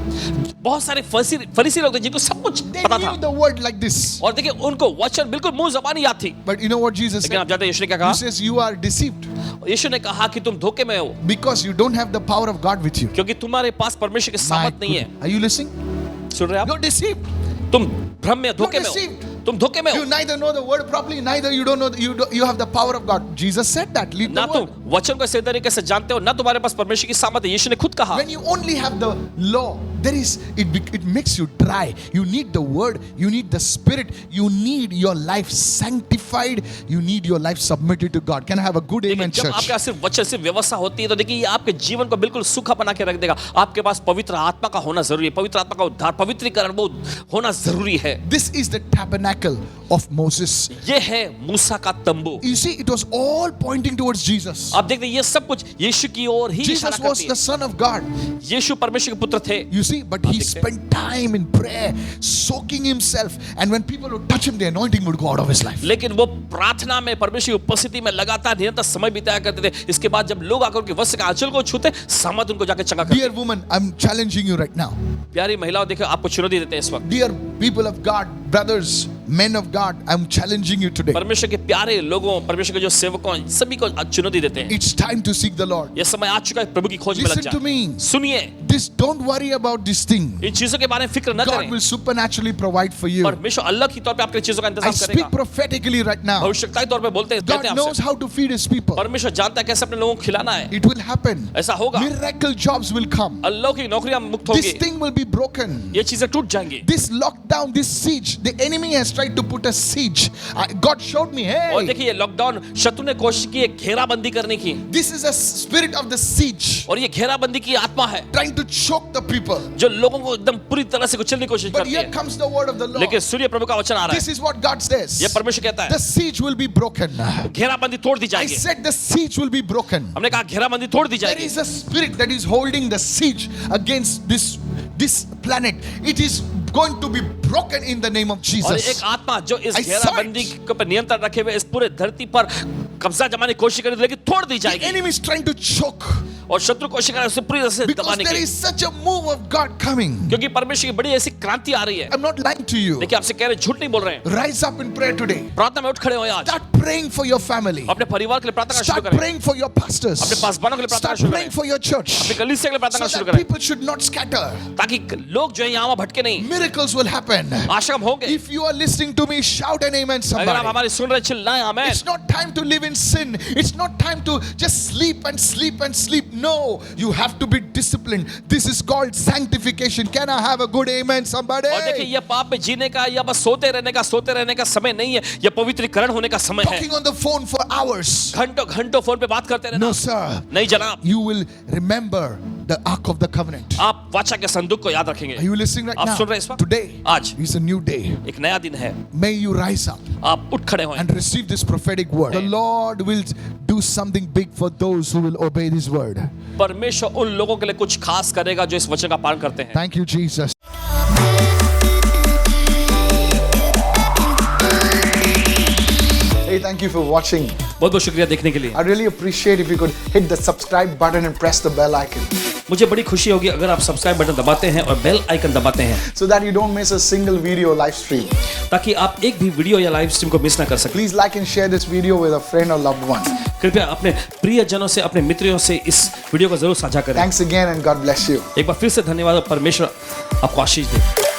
Speaker 1: बहुत सारे फरीसी लोग थे जिनको सब कुछ
Speaker 2: They
Speaker 1: पता
Speaker 2: knew
Speaker 1: था
Speaker 2: the word like this.
Speaker 1: और देखिए उनको वचन बिल्कुल मुंह ज़बानी याद थी।
Speaker 2: But you know what Jesus
Speaker 1: लेकिन
Speaker 2: said?
Speaker 1: आप जानते हैं यीशु ने क्या
Speaker 2: He
Speaker 1: कहा?
Speaker 2: says you are deceived
Speaker 1: यीशु ने कहा कि तुम धोखे में हो
Speaker 2: because you don't have the power of God with you.
Speaker 1: क्योंकि तुम्हारे पास परमेश्वर की
Speaker 2: My
Speaker 1: सामर्थ नहीं है।
Speaker 2: goodness. Are you listening?
Speaker 1: सुन रहे हैं आप?
Speaker 2: You're deceived.
Speaker 1: तुम भ्रम में, धोखे में
Speaker 2: deceived.
Speaker 1: हो। तुम धोखे में
Speaker 2: You
Speaker 1: हो।
Speaker 2: neither know the word properly, neither you don't know you have the power of God. Jesus said that. Leave
Speaker 1: ना
Speaker 2: the
Speaker 1: तुम
Speaker 2: word.
Speaker 1: वचन को सही तरीके से जानते हो, ना तुम्हारे पास परमेश्वर की सामर्थ है। यीशु ने खुद कहा
Speaker 2: When you only have the law, it makes you dry. You need the word. You need the spirit. You need your life sanctified. You need your life submitted to God. Can I have a good
Speaker 1: लेकिन
Speaker 2: amen,
Speaker 1: जब
Speaker 2: church?
Speaker 1: आपके पास सिर्फ वचन, सिर्फ व्यवस्था होती है तो देखिए ये आपके जीवन को बिल्कुल सूखा बना के रख देगा। आपके पास पवित्र आत्मा का होना जरूरी है। पवित्र आत्मा का उद्धार, पवित्रीकरण वो होना जरूरी है।
Speaker 2: This is the tabernacle of Moses.
Speaker 1: ये है मूसा का तंबू।
Speaker 2: You see, it was all pointing towards Jesus.
Speaker 1: आप देखते हैं ये सब कुछ यीशु की ओर ही इशारा
Speaker 2: Jesus was
Speaker 1: करती
Speaker 2: the
Speaker 1: है।
Speaker 2: Son of God.
Speaker 1: यीशु परमेश्वर के पुत्र थे।
Speaker 2: You see, See, but he spent time in prayer, soaking himself, and when people would touch him, the anointing would go out of his life.
Speaker 1: लेकिन वो प्रार्थना में परमेश्वर की उपस्थिति में लगातार निरंतर समय बिताया करते थे। इसके बाद जब लोग आकर उनके वस्त्र के आंचल को छूते, सामर्थ उनको जाकर चंगा करते।
Speaker 2: Dear woman, I'm challenging you right now.
Speaker 1: प्यारी महिलाओं, देखो आपको चुनौती देते हैं इस वक्त।
Speaker 2: Dear people of God, brothers, men of God, I'm challenging you today.
Speaker 1: परमेश्वर के प्यारे लोगों, परमेश्वर के जो सेवकों, सभी को आज चुनौती देते हैं।
Speaker 2: It's time to seek the Lord.
Speaker 1: ये समय आ चुका है प्रभु की खोज में लग
Speaker 2: Listen to
Speaker 1: जाए।
Speaker 2: me.
Speaker 1: सुनिए,
Speaker 2: This, don't worry about this thing.
Speaker 1: इन चीजों के बारे में फिक्र न
Speaker 2: God
Speaker 1: करें।
Speaker 2: will supernaturally provide for you.
Speaker 1: परमेश्वर अलग ही तौर पे आपके चीजों का
Speaker 2: I
Speaker 1: इंतजाम
Speaker 2: speak
Speaker 1: करेगा।
Speaker 2: prophetically right now.
Speaker 1: भविष्यताई तौर पे बोलते हैं,
Speaker 2: God
Speaker 1: देते हैं
Speaker 2: knows
Speaker 1: आपसे।
Speaker 2: how to feed his people.
Speaker 1: परमेश्वर जानता है कैसे अपने लोगों को खिलाना है।
Speaker 2: It will happen.
Speaker 1: ऐसा होगा।
Speaker 2: Miracle jobs will come.
Speaker 1: अलौकिक नौकरियां मुक्त
Speaker 2: This
Speaker 1: होगी।
Speaker 2: thing will be broken.
Speaker 1: ये चीजें टूट जाएंगी।
Speaker 2: This lockdown, this siege, the enemy has tried to put a siege. God showed me,
Speaker 1: और
Speaker 2: hey,
Speaker 1: देखिए ये लॉकडाउन शत्रु ने कोशिश की है घेराबंदी करने की,
Speaker 2: this is a spirit of the siege
Speaker 1: और ये घेराबंदी की आत्मा है
Speaker 2: trying to choke the people.
Speaker 1: जो लोगों को एकदम पूरी तरह से कुचलने की कोशिश
Speaker 2: But
Speaker 1: करती
Speaker 2: here
Speaker 1: है।
Speaker 2: comes the word of the Lord.
Speaker 1: लेकिन सूर्य प्रभु का वचन आ रहा
Speaker 2: This
Speaker 1: है।
Speaker 2: is what God says.
Speaker 1: ये परमेश्वर कहता
Speaker 2: The
Speaker 1: है
Speaker 2: siege will be broken.
Speaker 1: घेराबंदी तोड़ दी
Speaker 2: I
Speaker 1: जाएगी।
Speaker 2: said the siege will be broken.
Speaker 1: हमने कहा घेराबंदी तोड़ दी
Speaker 2: There
Speaker 1: जाएगी।
Speaker 2: is a spirit that is holding the siege against this planet. It is going to be broken in the name of
Speaker 1: और
Speaker 2: Jesus.
Speaker 1: एक आत्मा जो इस
Speaker 2: I saw
Speaker 1: घेराबंदी के ऊपर नियंत्रण रखे हुए इस पूरे धरती पर कब्जा जमाने की कोशिश करेगी, लेकिन तोड़ दी
Speaker 2: The
Speaker 1: जाएगी।
Speaker 2: enemy is trying to choke
Speaker 1: और शत्रु कोशिश कर रहा है उसे पूरी तरह से
Speaker 2: because
Speaker 1: दबाने
Speaker 2: there
Speaker 1: की,
Speaker 2: is such a move of God coming.
Speaker 1: क्योंकि परमेश्वर की बड़ी ऐसी क्रांति आ रही है।
Speaker 2: I'm not lying to you.
Speaker 1: देखिए आपसे कह रहे हैं, झूठ नहीं बोल रहे हैं।
Speaker 2: Rise up in prayer today.
Speaker 1: प्रार्थना में उठ खड़े हो आज।
Speaker 2: Start praying for your family.
Speaker 1: अपने परिवार के लिए प्रार्थना करना शुरू
Speaker 2: Start
Speaker 1: करें।
Speaker 2: praying for your pastors.
Speaker 1: अपने पासवानों के लिए प्रार्थना
Speaker 2: Start
Speaker 1: शुरू
Speaker 2: praying
Speaker 1: करें।
Speaker 2: for your church
Speaker 1: अपने कलीसिया के लिए प्रार्थना
Speaker 2: so
Speaker 1: करना शुरू
Speaker 2: that
Speaker 1: करें,
Speaker 2: people should not scatter.
Speaker 1: ताकि लोग जो है यहाँ वहाँ भटके नहीं।
Speaker 2: Miracles will happen.
Speaker 1: आशा हम होंगे।
Speaker 2: If you are listening to me, shout an amen,
Speaker 1: अगर आप
Speaker 2: somebody.
Speaker 1: हमारी सुन रहे चिल्लाएं आमेन।
Speaker 2: It's not time to live in sin. It's not time to just sleep and sleep and sleep. No, you have to be disciplined. This is called sanctification. Can I have a good amen, somebody?
Speaker 1: और देखिए ये पाप में जीने का या बस सोते रहने का समय नहीं है, यह पवित्रीकरण होने का समय है।
Speaker 2: Talking on the phone for hours.
Speaker 1: घंटों घंटों फोन पे बात करते रहना।
Speaker 2: No, sir.
Speaker 1: नहीं जनाब,
Speaker 2: You will remember the Ark of the Covenant.
Speaker 1: आप वाचा के संदूक को याद रखेंगे।
Speaker 2: Are you listening right
Speaker 1: आप
Speaker 2: now?
Speaker 1: सुन रहे हैं इस वक्त?
Speaker 2: Today
Speaker 1: आज
Speaker 2: is a new day.
Speaker 1: एक नया दिन है,
Speaker 2: May you rise up
Speaker 1: आप उठ खड़े हों
Speaker 2: and receive this prophetic word. The Lord will do something big for those who will obey this word.
Speaker 1: परमेश्वर उन लोगों के लिए कुछ खास करेगा जो इस वचन का पालन करते हैं।
Speaker 2: Thank you, Jesus. Hey, thank you for watching.
Speaker 1: बहुत बहुत शुक्रिया देखने के लिए।
Speaker 2: I really appreciate if you could hit the subscribe button and press the bell icon
Speaker 1: मुझे बड़ी खुशी होगी अगर आप सब्सक्राइब बटन दबाते हैं और बेल आइकन दबाते हैं,
Speaker 2: so that you don't miss a single video live stream.
Speaker 1: ताकि आप एक भी वीडियो या लाइव स्ट्रीम को मिस ना कर सकें।
Speaker 2: Please like and share this video with a friend or loved one.
Speaker 1: कृपया अपने प्रियजनों से, अपने मित्रों से इस वीडियो को जरूर साझा करें।
Speaker 2: Thanks again and God bless you.
Speaker 1: एक बार फिर से धन्यवाद और परमेश्वर आपको आशीष दे।